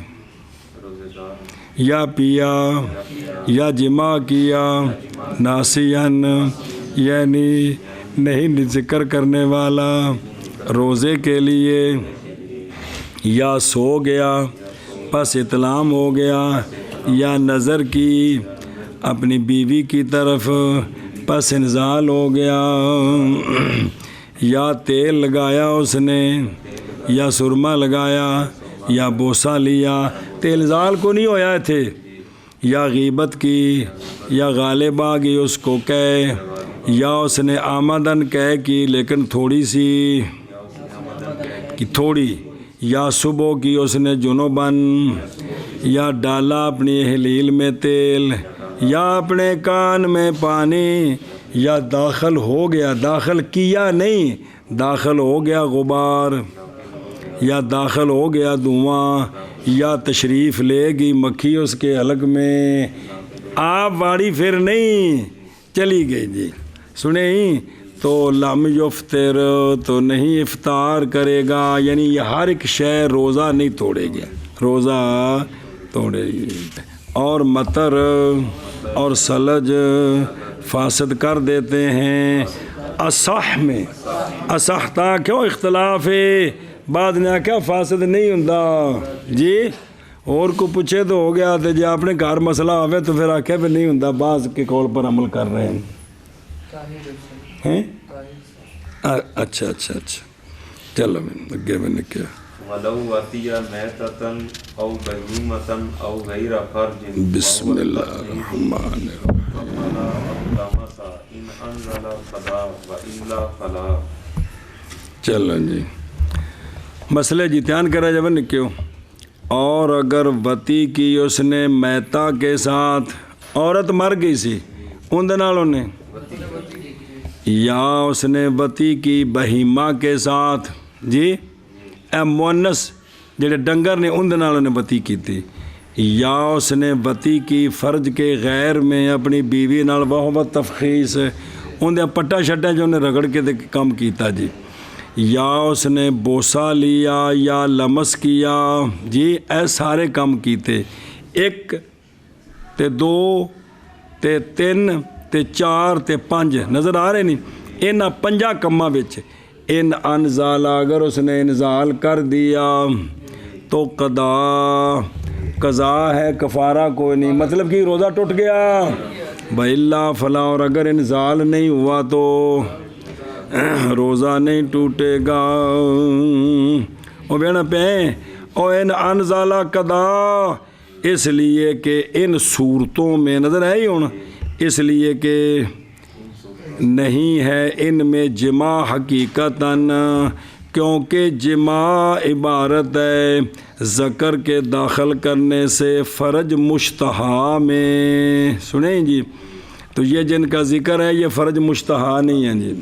یا پیا یا جمع کیا ناسین یعنی نہیں ذکر کرنے والا روزے کے لیے یا سو گیا پس اطلام ہو گیا یا نظر کی اپنی بیوی کی طرف پس انزال ہو گیا یا تیل لگایا اس نے یا سرما لگایا یا بوسہ لیا تو انزال کو نہیں ہویا تھے یا غیبت کی یا غالب آ گئی اس کو کہے یا اس نے آمدن کہہ کی لیکن تھوڑی سی کہ تھوڑی یا صبح کی اس نے جنوباً یا ڈالا اپنی حلیل میں تیل یا اپنے کان میں پانی یا داخل ہو گیا داخل کیا نہیں داخل ہو گیا غبار یا داخل ہو گیا دھواں یا تشریف لے گی مکھی اس کے حلق میں آپ واڑی پھر نہیں چلی گئی جی. سنیں تو لم یفطر تو نہیں افطار کرے گا یعنی یہ ہر ایک شے روزہ نہیں توڑے گا روزہ توڑے گی. اور مطر اور سلج فاسد کر دیتے ہیں. اصح میں اصحتا کیوں اختلاف ہے بعد نے کیا فاسد نہیں ہوں جی. اور کو پوچھے تو ہو گیا تو جی آپ نے گھر مسئلہ آوے تو پھر آکھے بھی نہیں ہوں بعض کے قول پر عمل کر رہے ہیں. اچھا اچھا اچھا چلو میں اگے میں نے کیا وَلَوْ وَتِيَ مَيْتَةً أَوْ بَهِيمَةً أَوْ غَيْرَ فَرْجٍ بسم اللہ الرحمن إِنْ أَنزَلَ فَلَا وَإِلَّا فَلَا. چلو جی مسئلے جی دھیان کرا جب نکیو. اور اگر وتی کی اس نے میتا کے ساتھ عورت مر گئی سی اندے نال نے یا اس نے وتی کی بہیمہ کے ساتھ جی اے مونس جڑے ڈنگر نے اندے نال نے وتی کی تھی یا اس نے وتی کی فرج کے غیر میں اپنی بیوی نال بہت تفخیص اندے پٹا شٹا جو نے رگڑ کے کام کیتا جی. یا اس نے بوسہ لیا یا لمس کیا جی اے سارے کام کیتے. ایک تے دو تے تین تے چار تے پانچ نظر آ رہے نہیں ان پنجا کماں وچ ان انزال اگر اس نے انزال کر دیا تو قضا ہے کفارہ کوئی نہیں. مطلب کہ روزہ ٹوٹ گیا بَإِلَّا فَلَا. اور اگر انزال نہیں ہوا تو روزہ نہیں ٹوٹے گا. او بینا پہ او ان انزالہ قضا اس لیے کہ ان صورتوں میں نظر ہے ہی ہوں اس لیے کہ نہیں ہے ان میں جمع حقیقتاً، کیونکہ جمع عبارت ہے ذکر کے داخل کرنے سے فرج مشتہا میں. سنیں جی، تو یہ جن کا ذکر ہے یہ فرج مشتہا نہیں ہے جی.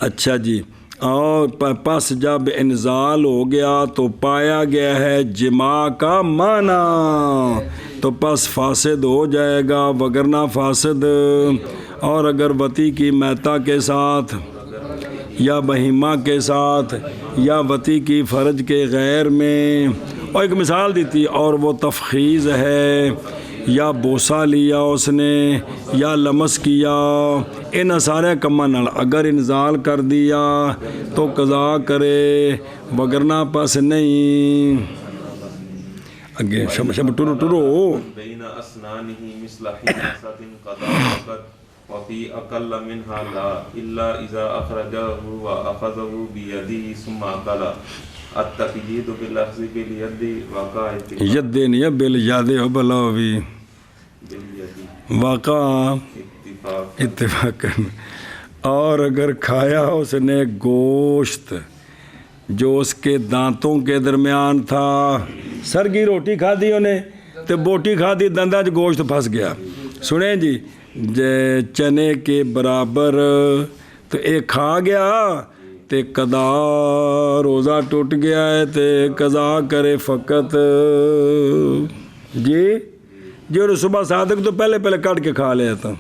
اچھا جی، اور پس جب انزال ہو گیا تو پایا گیا ہے جماع کا معنی، تو پس فاسد ہو جائے گا، وگرنہ فاسد. اور اگر وتی کی میتا کے ساتھ یا بہیمہ کے ساتھ یا وتی کی فرج کے غیر میں، اور ایک مثال دی تھی، اور وہ تفخیذ ہے یا بوسہ لیا اس نے یا لمس کیا، ان سارے کماں نال اگر انزال کر دیا تو قضا کرے، وگرنہ پس نہیں. اگے شب ٹرو بین اسنانہ مثل حناست قضا فقط وفی اقل منہا لا الا اذا اخرجہ واخذہ بیدہ ثم اقل. التقیید بالاخذ بالید وقع ید نہیں بالیاد بلاوی واقع اتفاق. اور اگر کھایا اس نے گوشت جو اس کے دانتوں کے درمیان تھا، سرگی روٹی کھا دی انہیں تو بوٹی کھا دی، دندہ چ گوشت پھنس گیا. سنیں جی، چنے کے برابر تو ایک کھا گیا تے قضا، روزہ ٹوٹ گیا ہے تے قضا کرے فقط. جی جو صبح صادق تو پہلے کٹ کے کھا لیا تھا،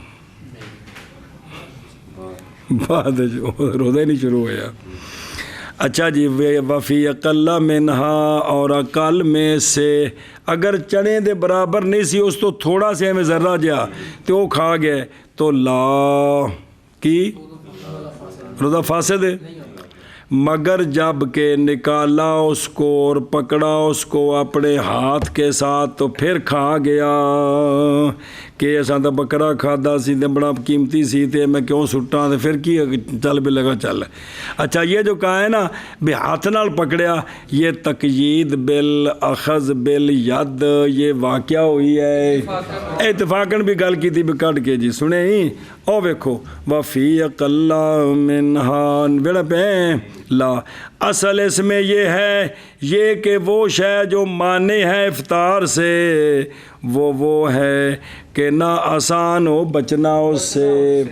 بعد روزہ ہی نہیں شروع ہوا. اچھا جی، وفی اقل منہا، اور اقل میں سے اگر چنے دے برابر نہیں سی، اس تو تھوڑا سے ہمیں ذرہ جا تو وہ کھا گئے تو لا کی روزہ فاسد ہے. مگر جب کہ نکالا اس کو اور پکڑا اس کو اپنے ہاتھ کے ساتھ تو پھر کھا گیا کہ ایسا تو بکرا کھادا سی تے بڑا قیمتی سی تے میں کیوں سٹاں تے پھر کی چل بھی لگا چل. اچھا یہ جو کہا ہے نا بھی ہاتھ نال پکڑیا، یہ تقیید بالاخذ بالید یہ واقعہ ہوئی ہے، اتفاقاً بھی گل کی تھی بھی کٹ کے جی. سنے ہی او ویکھو وفی اقل منہا بیڑا پہ لا، اصل اس میں یہ ہے یہ کہ وہ شے جو مانے ہے افطار سے وہ ہے کہ نہ آسان ہو بچنا اس سے،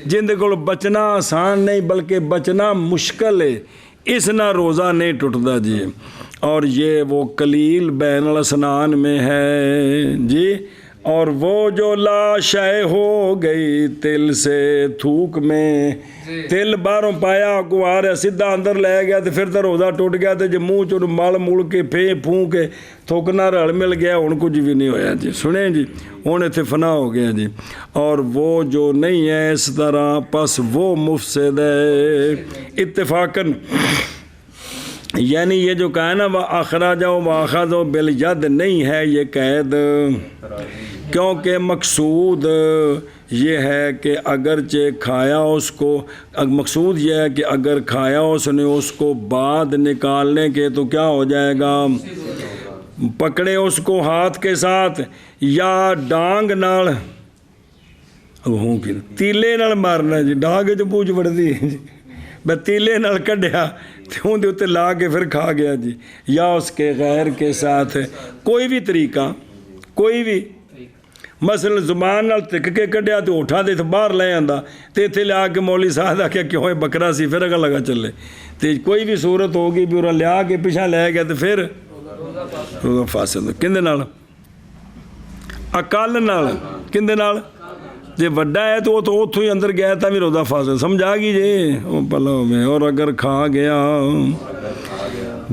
جن کو بچنا آسان نہیں بلکہ بچنا مشکل ہے، اس نہ روزہ نہیں ٹوٹتا جی. اور یہ وہ قلیل بین الاسنان میں ہے جی. اور وہ جو لا شے ہو گئی تل سے، تھوک میں تل باہروں پایا کو آ رہا سیدھا اندر لے گیا تو پھر تو روزہ ٹوٹ گیا، تو جو منہ چ مل مل کے پھون کے تھوکنا رل مل گیا، ہن کچھ بھی نہیں ہویا جی. سنیں جی، ہن اتنے فنا ہو گیا جی. اور وہ جو نہیں ہے اس طرح پس وہ مفسد ہے اتفاقاً. یعنی یہ جو کہا نا وہ اخراجہ و اخذ بالید نہیں ہے یہ قید، کیونکہ مقصود یہ ہے کہ اگرچہ کھایا اس کو، مقصود یہ ہے کہ اگر کھایا اس نے اس کو بعد نکالنے کے تو کیا ہو جائے گا، پکڑے اس کو ہاتھ کے ساتھ یا ڈانگ نال تیلے نال مارنا جی، ڈانگ جو پوچھ بڑھتی جی، بس تیلے نال کڈیا تو اندر اتنے لا کے پھر کھا گیا جی، یا اس کے غیر کے ساتھ کوئی بھی طریقہ، کوئی بھی مثلا زبان نال تک کے کڈیا تو اٹھا دے تو باہر لے آندا تو اتنے لیا کے مولوی صاحب آ کے کیوں بکرا سی پھر اگا لگا چلے، تو کوئی بھی صورت ہوگی بھی انہوں لیا کے پیچھا لے گیا تو پھر روزہ فاسد. کندے نال؟ اقل نال. کندے نال؟ جی وڈا ہے تو وہ تو اتوں ہی اندر گیا تھا بھی روزہ فاسد، سمجھا گی جی وہ پلو میں. اور اگر کھا گیا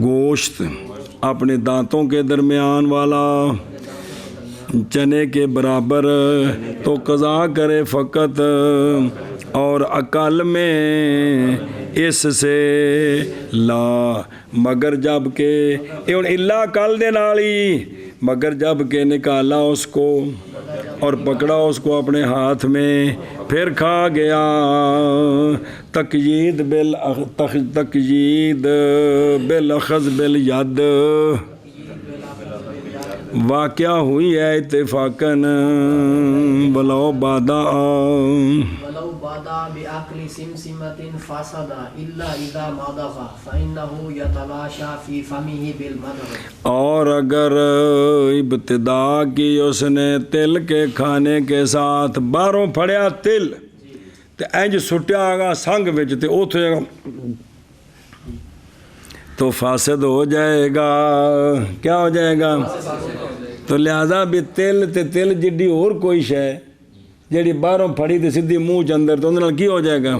گوشت اپنے دانتوں کے درمیان والا چنے کے برابر تو قضا کرے فقط، اور اقل میں اس سے لا، مگر جب کہ اللہ کل دے نال ہی، مگر جب کہ نکالا اس کو اور پکڑا اس کو اپنے ہاتھ میں پھر کھا گیا. تقیید بالاخذ بالید واقعہ ہوئی ہے اتفاقاً، بلاؤ بادہ ودا بأكل سمسمة فسد إلا إذا مضغ فإنه يتلاشى في فمه بالمضغ. اور اگر ابتدا کی اس نے تل کے کھانے کے ساتھ باہروں پھڑیا تل تے انج سٹیا گا سنگ وچ تے اوتھے تو فاسد ہو جائے گا. کیا ہو جائے گا؟ تو لہذا بھی تل جڈی اور کوئی شے جیڑی باہروں پھڑی تے سیدھی منہ چ اندر تو اندر کی ہو جائے گا؟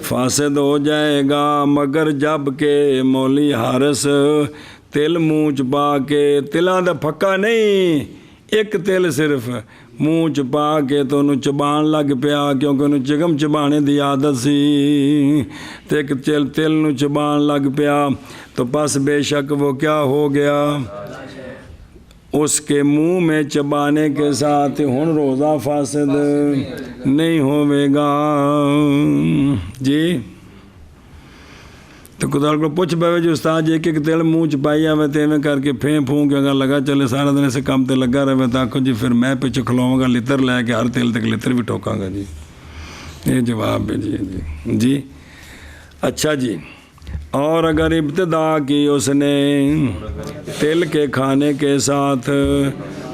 فاسد ہو جائے گا. مگر جب کہ مولی حارس تل منہ چ پا کے تلاں دا پھکا نہیں ایک تل صرف منہ چ پا کے تو انہوں چبان لگ پیا کیونکہ انہوں چگم چبانے دی عادت سی تے ایک تل نو چبان لگ پیا تو پس بے شک وہ کیا ہو گیا اس کے منہ میں چبانے کے ساتھ ہن روزہ فاسد نہیں ہوئے گا. جی تو خدا کو پوچھ پاوے جو استاد جی ایک تیل منہ چ پائی آوے تے میں کر کے پھین پھون کے اگر لگا چلے سارا دن اسے کام تے لگا رہے تو آکھو جی پھر میں پیچھے کھلواؤں گا لتر لے کے ہر تیل تک لتر بھی ٹھوکاں گا. جی یہ جواب ہے. جی اچھا جی. اور اگر ابتدا کی اس نے تل کے کھانے کے ساتھ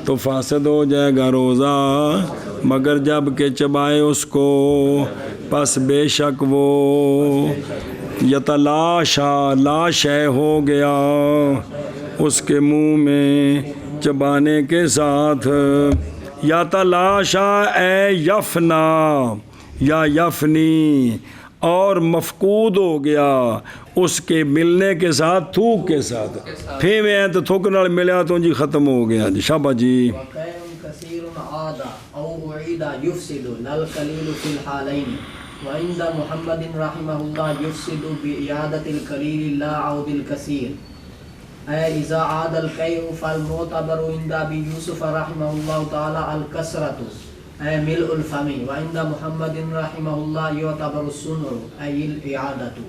تو فاسد ہو جائے گا روزہ مگر جب کہ چبائے اس کو پس بے شک وہ یتلاشا لاشے ہو گیا اس کے منہ میں چبانے کے ساتھ. یتلاشا اے یفنا یا یفنی اور مفقود ہو گیا اس کے ملنے کے ساتھ تھوک کے ساتھ. پھیوے ہیں تو تھوک نال ملیا تو جی ختم ہو گیا. جی شابہ جی. كثير عاد أو أعيد يفسد لا القليل في الحالين وعند محمد رحمه الله يفسد بإعادة القليل لا عود الكثير. أي إذا عاد الكيء فالمعتبر عند أبي يوسف رحمه الله تعالى الكسرة أي ملء الفم وعند محمد رحمه الله يعتبر السنر أي الإعادة.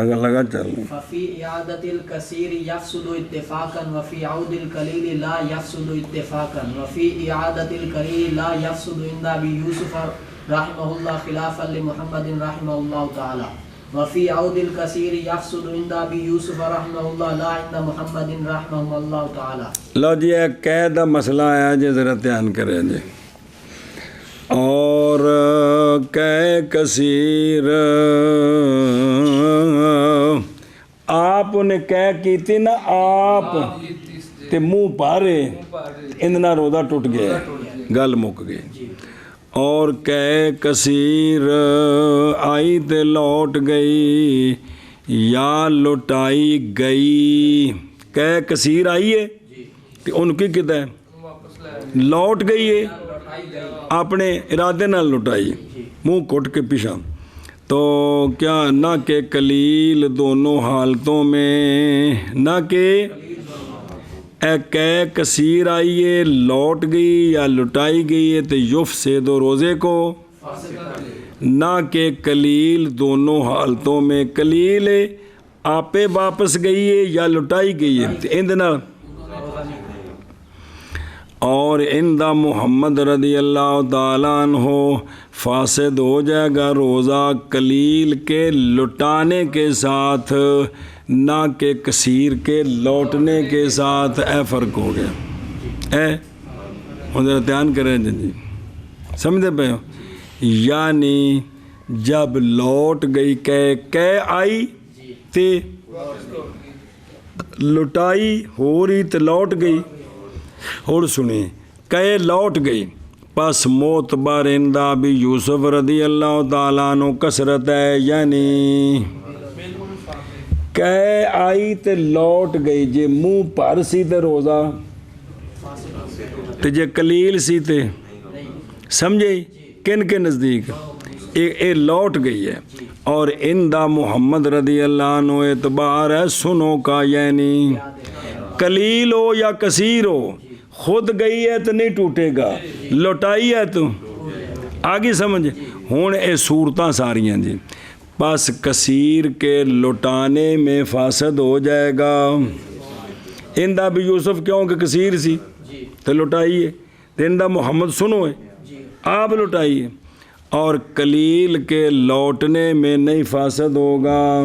اگر لگا چل ففي إعادة الكثير يفسد اتفاقا وفي عود القليل لا يفسد اتفاقا وفي إعادة القليل لا يفسد عند أبي يوسف رحمه الله خلافا لمحمد رحمه الله تعالى وفي عود الكثير يفسد عند أبي يوسف رحمه الله لا عند محمد رحمه الله تعالى. لو جی ایک قید کا مسئلہ ہے جی ذرا دھیان کریں جی. اور کہ کثیر آپ نے کہہ کیتی نا آپ تے منہ پارے اندنا روزہ ٹوٹ گیا گل مک گئی. اور کہ کثیر آئی تے لوٹ گئی یا لٹائی گئی. کہ کثیر آئی ہے تے ان کی کتا ہے لوٹ گئی ہے اپنے ارادے نال لٹائی منہ کٹ کے پیچھا. تو کیا نہ کہ قلیل دونوں حالتوں میں نہ کہ کہ کثیر آئی ہے لوٹ گئی یا لٹائی گئی ہے تو یف سے دو روزے کو نہ کہ قلیل دونوں حالتوں میں قلیل آپے واپس گئی ہے یا لٹائی گئی ہے تو اندنا. اور اندہ محمد رضی اللہ تعالیٰ عنہ فاسد ہو جائے گا روزہ قلیل کے لٹانے کے ساتھ نہ کہ کثیر کے لوٹنے کے ساتھ. اے فرق ہو گیا اے حضرت دھیان کریں جی سمجھے پہ ہو. یعنی جب لوٹ گئی کہ آئی تے لٹائی ہو رہی تے لوٹ گئی. اور سنیں کہ لوٹ گئی پس معتبر عند ابی یوسف رضی اللہ تعالیٰ عنہ کثرت ہے. یعنی کہ آئی تے لوٹ گئی جے منہ پر سی تے روزہ تے جے قلیل سی تے سمجھے کن کے نزدیک اے لوٹ گئی ہے. اور عند محمد رضی اللہ عنہ اعتبار ہے سنو کا. یعنی قلیل ہو یا کثیر ہو خود گئی ہے تو نہیں ٹوٹے گا لوٹائی ہے تو آگے سمجھ. ہون اے صورتاں ساریاں جی پس کثیر کے لوٹانے میں فاسد ہو جائے گا. اندہ بھی یوسف کیوں کہ کثیر سی تو لوٹائی ہے. اندہ محمد سنو ہے آپ لوٹائی ہے. اور کلیل کے لوٹنے میں نہیں فاسد ہوگا.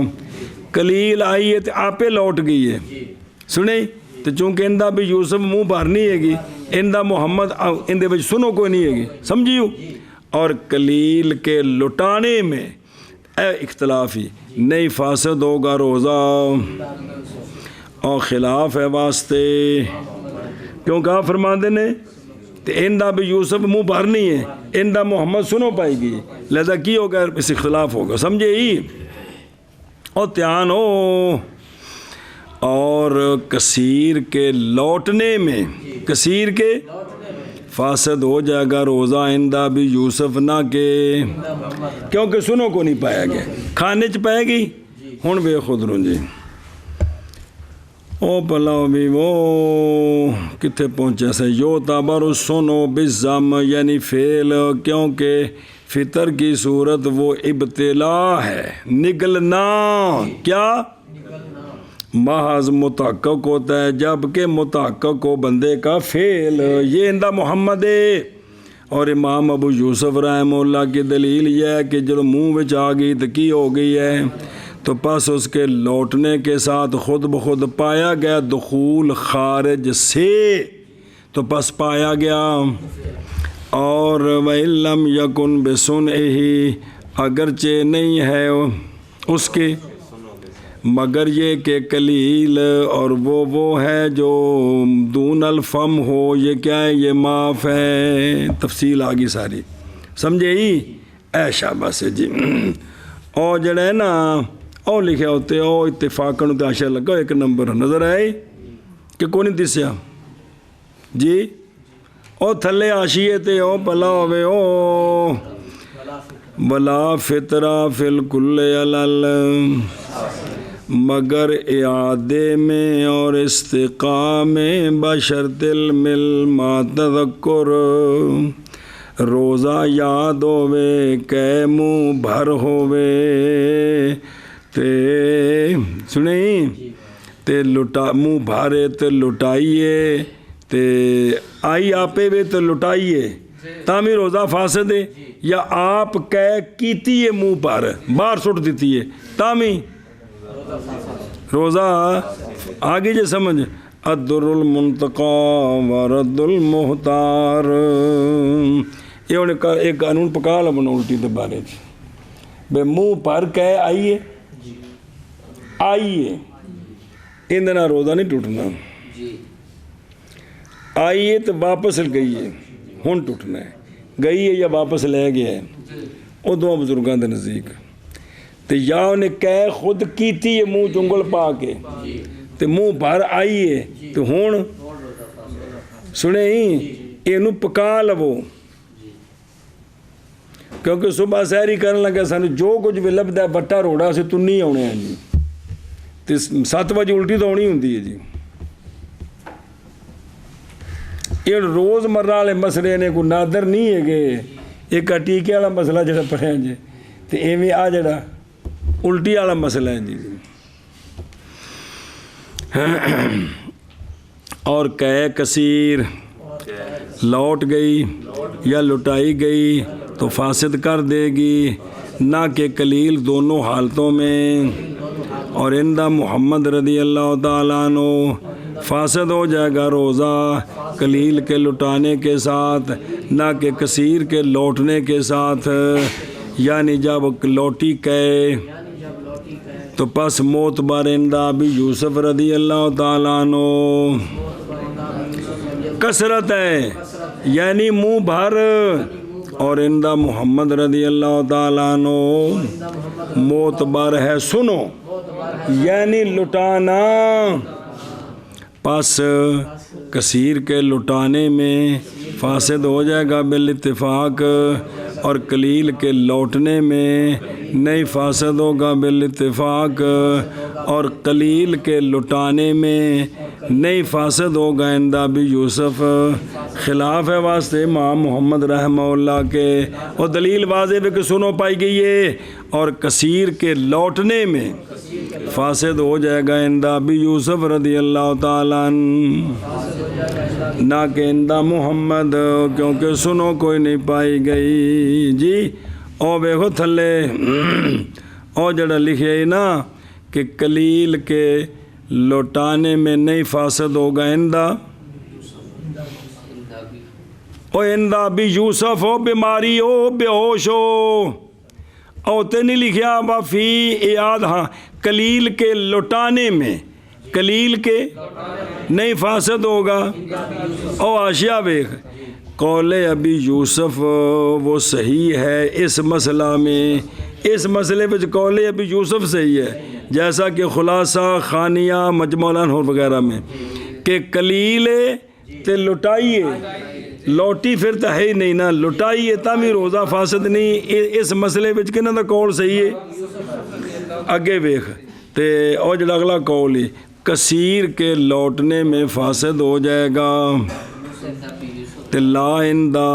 کلیل آئی ہے تو آپے لوٹ گئی ہے سنیں تو چونکہ اندہ بھی یوسف منہ باہر نہیں ہے گی اندہ محمد اندے بچ سنو کوئی نہیں ہے گی سمجھیو. اور کلیل کے لٹانے میں اختلافی نہیں فاسد ہوگا روزہ اور خلاف ہے واسطے کیوں کہا فرماندے نے تو اندہ بھی یوسف منہ باہر نہیں ہے اندہ محمد سنو پائے گی لہذا کی ہوگا اس اختلاف ہوگا سمجھے ہی. اور دھیان ہو اور کثیر کے لوٹنے میں کثیر کے فاسد ہو جائے گا روزہ اندہ بھی یوسف نہ کہ کیونکہ سنو کو نہیں پایا گیا کھانے چ پائے گی ہن بے خود روں جی او پلاؤ بھی وہ کتنے پہنچے سے یو تابر سنو بزم یعنی فیل کیونکہ فطر کی صورت وہ ابتلا ہے نگلنا کیا محض متحقق ہوتا ہے جبکہ متحقق ہو بندے کا فعل یہ اندہ محمد ہے. اور امام ابو یوسف رحمہ اللہ کی دلیل یہ ہے کہ جو منہ وچ آ گئی تو کی ہو گئی ہے تو پس اس کے لوٹنے کے ساتھ خود بخود پایا گیا دخول خارج سے تو پس پایا گیا. اور وَإِلَّمْ يَكُنْ بِسُنْعِهِ اگرچہ نہیں ہے اس کے مگر یہ کہ کلیل اور وہ ہے جو دون الفم ہو یہ کیا ہے یہ معاف ہے. تفصیل آگی ساری سمجھے ہی اے شاباش جی. اور جڑا ہے نا او لکھے ہوتے او اتفاقاً تاشا لگا ایک نمبر نظر آئے کہ کون نہیں دسیا جی او تھلے آشیے تے او پلا ہوئے او بلا فطرہ فی الکل علل مگر اعادے میں اور استقاء میں بشرط المل ما تذکر روزہ یاد ہوئے کہ منہ بھر ہوئے تے سنیں تے لٹا منہ بھارے تے لٹائیے تے آئی آپے وے تے لٹائیے تامی روزہ فاسد ہے یا آپ کہہ کیتی ہے منہ پر باہر سٹ دیتی ہے تامی روزہ آگے جو سمجھ الدر المنتقا ورد المحتار یہ انہیں ایک قانون پکا لبنا الٹی دے بارے بے منہ پر کہہ آئیے آئیے اندنا روزہ نہیں ٹوٹنا آئیے تو واپس گئی ہے ہون ٹوٹنا ہے گئی ہے یا واپس لے گیا ہے وہ دو بزرگان دے نزدیک تو یا انہیں کہہ خود کیتی ہے منہ جنگل پا کے تو منہ بھر آئیے تو ہون سنے ہی اینو پکا لبو کیونکہ صبح سہری کرنے لگا سانو جو کچھ بھی لبدا ہے بٹا روڑا سے تو نہیں آنے ہیں جی تو 7 بجے الٹی تو ہونی ہوندی ہے جی. یہ روز مرہ والے مسئلے نے کوئی نادر نہیں ہے کہ ایک ٹیکے والا مسئلہ جڑا پڑھے جی تو ایویں آ جڑا الٹی والا مسئلہ ہے جی. اور کہے کثیر لوٹ گئی یا لٹائی گئی تو فاسد کر دے گی نہ کہ کلیل دونوں حالتوں میں. اور اندہ محمد رضی اللہ تعالیٰ عنہ فاسد ہو جائے گا روزہ کلیل کے لٹانے کے ساتھ نہ کہ کثیر کے لوٹنے کے ساتھ. یعنی جب لوٹی کہے تو پس موت بارندہ بھی یوسف رضی اللہ تعالیٰ عنہ کثرت ہے یعنی منہ بھر. اور اندہ محمد رضی اللہ تعالیٰ عنہ موت بار ہے سنو یعنی لٹانا. پس کثیر کے لٹانے میں فاسد ہو جائے گا بالاتفاق اور کلیل کے لوٹنے میں نہیں فاسد ہوگا بالاتفاق اور کلیل کے لٹانے میں نہیں فاسد ہوگا اندہ بھی یوسف. خلاف ہے واسطے امام محمد رحمہ اللہ کے اور دلیل واضح ہے کہ سنو پائی گئی ہے. اور کثیر کے لوٹنے میں فاسد ہو جائے گا اندہ بھی یوسف رضی اللہ تعالیٰ نہ کہ اندہ محمد کیونکہ سنو کوئی نہیں پائی گئی جی. او ویکھو تھلے او جڑا لکھیا ہے نا کہ کلیل کے لوٹانے میں نہیں فاسد ہوگا اندہ او اندہ بھی یوسف ہو بیماری ہو بے ہوش ہو او تے نہیں لکھیا وفی ایاد ہاں کلیل کے لوٹانے میں کلیل کے نہیں فاسد ہوگا او آشیا بیخ قول ابی یوسف وہ صحیح ہے اس مسئلہ میں اس مسئلے پہ قول ابی یوسف صحیح ہے جیسا کہ خلاصہ خانیہ مجموع الانہور وغیرہ میں کہ کلیل تے لٹائیے لوٹی پھر تو ہے ہی نہیں نا لٹائیے تامی روزہ فاسد نہیں اس مسئلے پہ کنہ دا قول صحیح ہے اگے بیخ تے او جڑا اگلا قول ہی کثیر کے لوٹنے میں فاسد ہو جائے گا تے لا اندہ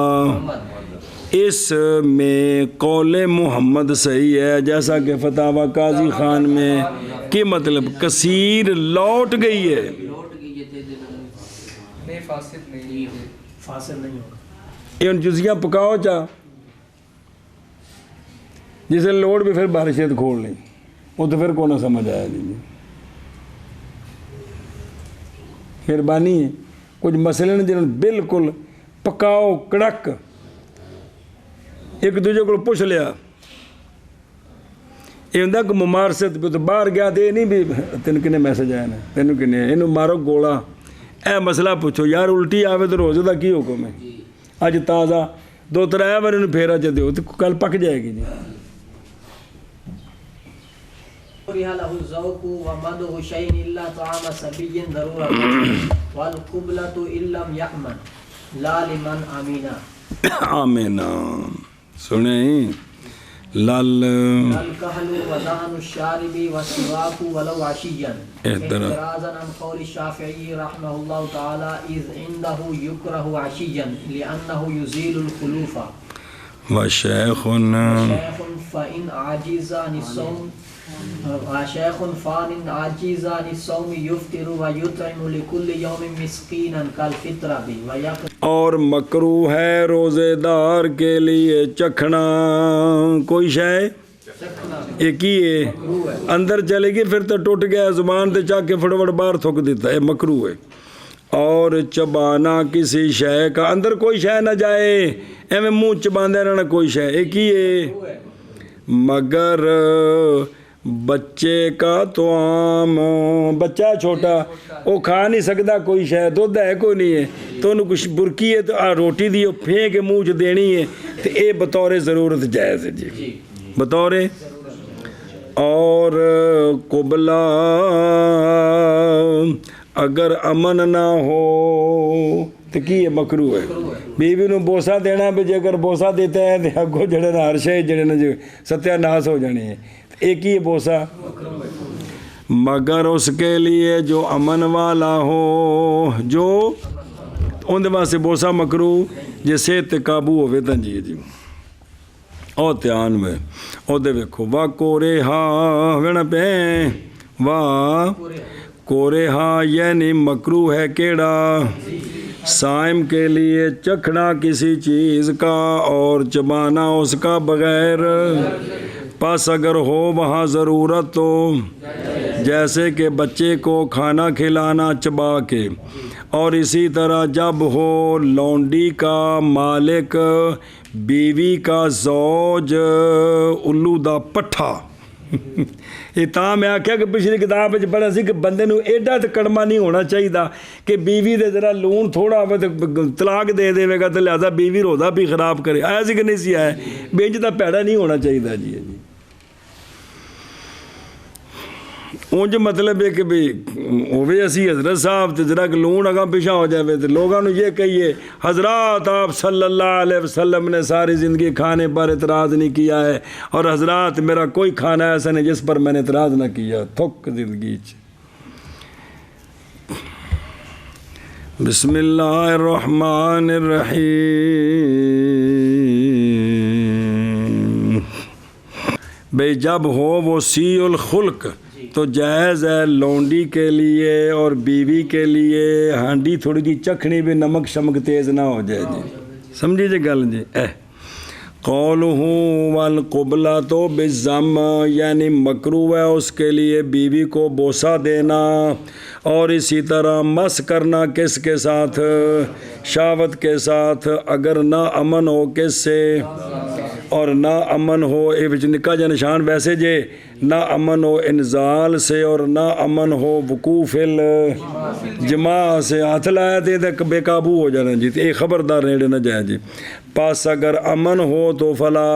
اس میں قول محمد صحیح ہے جیسا کہ فتاوی قاضی خان میں کہ مطلب کثیر لوٹ گئی ہے فاسد نہیں ہوگا یہ ان جزیاں پکاؤ چاہ جسے لوٹ بھی پھر بارشت کھوڑ لیں وہ تو پھر کون سمجھ آیا دیجیے مہربانی ہے کچھ مسئلے نے جنہوں بالکل پکاؤ کڑک ایک دوجے کو پوچھ لیا یہ ہوں کہ ممارست بھی تو باہر گیا دے نہیں بھی تین کنے میسج آیا نا تینوں کنے انہوں مارو گولا اے مسئلہ پوچھو یار الٹی آوے تو روزے دا کی حکم ہے اج تازہ دو ترائے بار انہوں پھیرا چاہتے ہو تو کل پک جائے گی جی له الذوق ومده شيء الا طعام سبي ضروره والقبلة ان لم يحمل لا لمن امينا آمین سنیں لال الكحل ودهن الشارب والسواك ولو عشيا اعتراضا عن قول الشافعي رحمه الله تعالى اذ عنده يكره عشيا لانه يزيل الخلوف وشيخ فان عاجز عن الصوم شیخ فان عاجز عن الصوم یفطر ویطعم لكل یوم مسکینا کالفطر بھی اور مکروہ ہے روزے دار کے لیے چکھنا کوئی شے ایک ہی ہے اندر چلے گی پھر تو ٹوٹ گیا زبان تے چاہ کے فٹوٹ باہر تھوک دیتا ہے مکروہ ہے اور چبانا کسی شے کا اندر کوئی شے نہ جائے ایویں منہ چباندے رہنا کوئی شے ایک ہی ہے مگر بچے کا تو عام بچہ چھوٹا وہ کھا نہیں سکتا کوئی شاید دودھ ہے کوئی نہیں ہے تو انہوں کچھ برکی ہے تو روٹی دی پھینک منہ چ دینی ہے تو اے بطور ضرورت جائز ہے جی بطور اور قبلہ اگر امن نہ ہو تو کی مکروہ ہے بیوی نو بوسا دینا بھی جے اگر بوسا دیتا ہے تو اگو جڑے نا ہر شے جڑے نا جو ستیہ ناس ہو جانے ہیں ایک ہی بوسا مگر اس کے لیے جو امن والا ہو جو ان دے سے بوسا مکروہ جسے تے قابو ہوئے تنجیے جی او تیان میں او دے ویکھو وا کورے ہاں وینا پہ وا کورے ہاں یعنی مکروہ ہے کیڑا سائم کے لیے چکھنا کسی چیز کا اور چبانا اس کا بغیر پس اگر ہو وہاں ضرورت تو جیسے کہ بچے کو کھانا کھلانا چبا کے اور اسی طرح جب ہو لونڈی کا مالک بیوی کا زوج الو دا پٹھا یہ تاں میں آکھیا کہ پچھلی کتاب وچ پڑھا سی کہ بندے نو ایڈا تے کڑما نہیں ہونا چاہیے کہ بیوی دے ذرا لون تھوڑا ہوئے تے طلاق دے دے گا تے لہذا بیوی روزہ بھی خراب کرے آیا سی کہ نہیں سی آیا بینج دا پیڑا نہیں ہونا چاہیے جی اونج مطلب ہے کہ بھی ہوئے اسی حضرت صاحب تے ذرا کہ لون اگاں پیچھا ہو جائے تے لوگاں نو یہ کہیے حضرات آپ صلی اللہ علیہ وسلم نے ساری زندگی کھانے پر اعتراض نہیں کیا ہے اور حضرات میرا کوئی کھانا ایسا نہیں جس پر میں نے اعتراض نہ کیا تھک زندگی بسم اللہ الرحمن الرحیم بھئی جب ہو وہ سی الخلق تو جائز ہے لونڈی کے لیے اور بیوی کے لیے ہانڈی تھوڑی جی چکھنی بھی نمک شمک تیز نہ ہو جائے جی سمجھی جی گل جی قولہ والقبلۃ بالضم، یعنی مکروہ ہے اس کے لیے بیوی کو بوسہ دینا، اور اسی طرح مس کرنا کس کے ساتھ؟ شہوت کے ساتھ، اگر نہ امن ہو کس سے؟ اور نہ امن ہو اے وچ نکا جا نشان ویسے جے، نہ امن ہو انزال سے، اور نہ امن ہو وقوف الجماع سے۔ ہاتھ لایا تے بے قابو ہو جانا جی، تے خبردار نیڑے نہ جائے جی۔ پس اگر امن ہو تو فلا،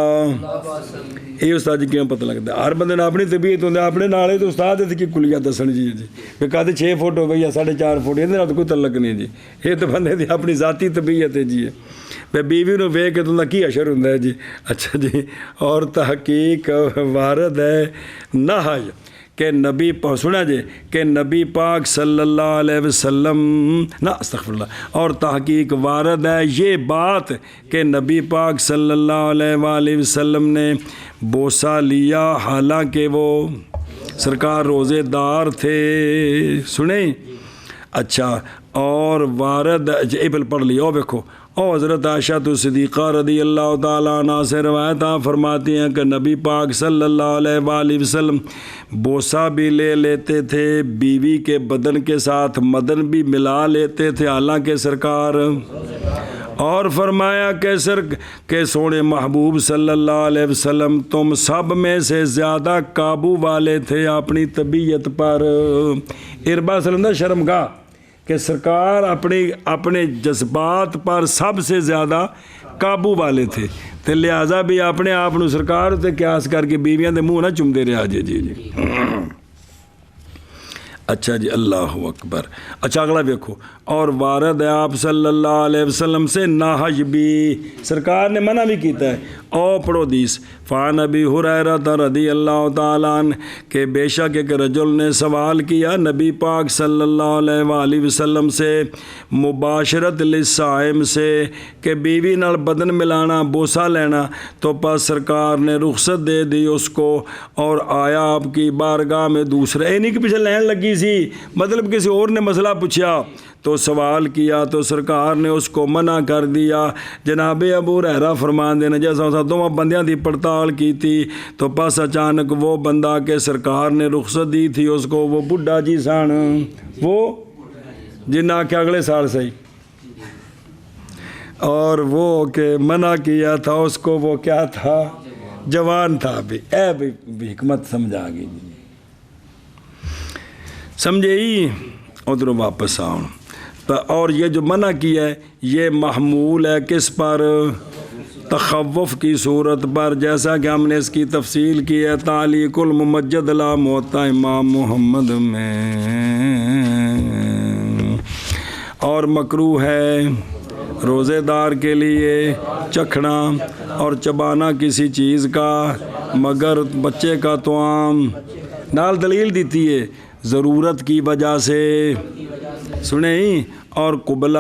یہ استاد جی کیوں پتہ لگتا ہے؟ ہر بندے نے اپنی طبیعت ہوندی اپنے نالے تو استاد کی کلیہ دسن جی کہ کدے 6 فٹ ہو گئی یا 4.5 فٹ، یہ تو کوئی تعلق نہیں جی، یہ تو بندے دی اپنی ذاتی طبیعت ہے جی۔ بیوی نو ویکھ کے تُہاں کی اشر ہوندا ہے جی؟ اچھا جی، اور تحقیق وارد ہے نہج کہ نبی سنا جی کہ نبی پاک صلی اللہ علیہ وسلم نہ استغفر اللہ، اور تحقیق وارد ہے یہ بات کہ نبی پاک صلی اللہ علیہ وآلہ وسلم نے بوسہ لیا حالانکہ وہ سرکار روزے دار تھے، سنیں؟ اچھا، اور وارد ایبل پڑھ لی، او دیکھو، او حضرت عائشہ صدیقہ رضی اللہ تعالیٰ عنہ سے روایت فرماتی ہیں کہ نبی پاک صلی اللہ علیہ وآلہ وسلم بوسہ بھی لے لیتے تھے، بیوی کے بدن کے ساتھ مدن بھی ملا لیتے تھے حالانکہ سرکار، اور فرمایا کہ سونے محبوب صلی اللہ علیہ وسلم تم سب میں سے زیادہ قابو والے تھے اپنی طبیعت پر۔ اربا صلی شرمگاہ کہ سرکار اپنے جذبات پر سب سے زیادہ قابو والے تھے، تو لہٰذا بھی اپنے آپ نو سرکار تے قیاس کر کے بیویاں دے منہ نہ چومدے رہا جی جی جی۔ اچھا جی، اللہ اکبر۔ اچھا اگلا دیکھو، اور وارد ہے آپ صلی اللہ علیہ وسلم سے نہج بھی، سرکار نے منع بھی کیتا ہے۔ او پڑھو حدیث، فعن ابی ہریرہ رضی اللہ تعالیٰ عنہ کہ بے شک ایک رجل نے سوال کیا نبی پاک صلی اللہ علیہ وآلہ وسلم سے مباشرت للصائم سے کہ بیوی نال بدن ملانا، بوسہ لینا، تو پس سرکار نے رخصت دے دی اس کو، اور آیا آپ کی بارگاہ میں دوسرے، اے نہیں کہ پیچھے لین لگی سی، مطلب کسی اور نے مسئلہ پوچھا تو سوال کیا تو سرکار نے اس کو منع کر دیا۔ جناب ابو ہریرہ فرماندے نے جیسا دونوں بندیاں دی پڑتال کی تھی تو پس اچانک وہ بندہ کہ سرکار نے رخصت دی تھی اس کو، وہ بڈھا جی سن، وہ جنہ آکھیا اگلے سال صحیح، اور وہ کہ منع کیا تھا اس کو، وہ کیا تھا؟ جوان تھا۔ بھی اے بھی حکمت سمجھا گئی، سمجھے ہی؟ ادھر واپس آؤ۔ اور یہ جو منع کیا ہے یہ محمول ہے کس پر؟ تخوف کی صورت پر، جیسا کہ ہم نے اس کی تفصیل کی ہے تعلیق الممجد لا موتا امام محمد میں۔ اور مکروہ ہے روزے دار کے لیے چکھنا اور چبانا کسی چیز کا مگر بچے کا طعام، نال دلیل دیتی ہے ضرورت کی وجہ سے، سنیں؟ اور قبلہ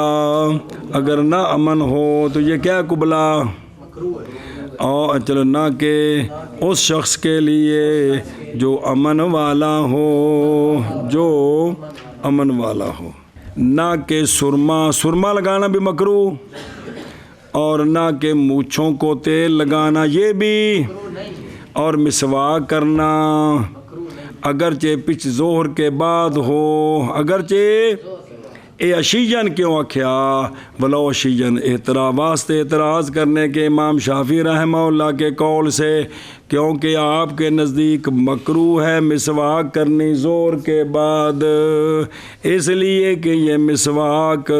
اگر نہ امن ہو تو یہ کیا قبلہ؟ اور چلو نہ کہ اس شخص کے لیے جو امن والا ہو، جو امن والا ہو، نہ کہ سرما لگانا بھی مکروہ، اور نہ کہ مونچھوں کو تیل لگانا یہ بھی، اور مسواک کرنا اگرچہ پچ ظہر کے بعد ہو، اگرچہ اے اشیجن کیوں آکھیا؟ ولو اشیجن واسطے اعتراض کرنے کے امام شافعی رحمہ اللہ کے قول سے، کیونکہ آپ کے نزدیک مکروہ ہے مسواک کرنی ظہر کے بعد، اس لیے کہ یہ مسواک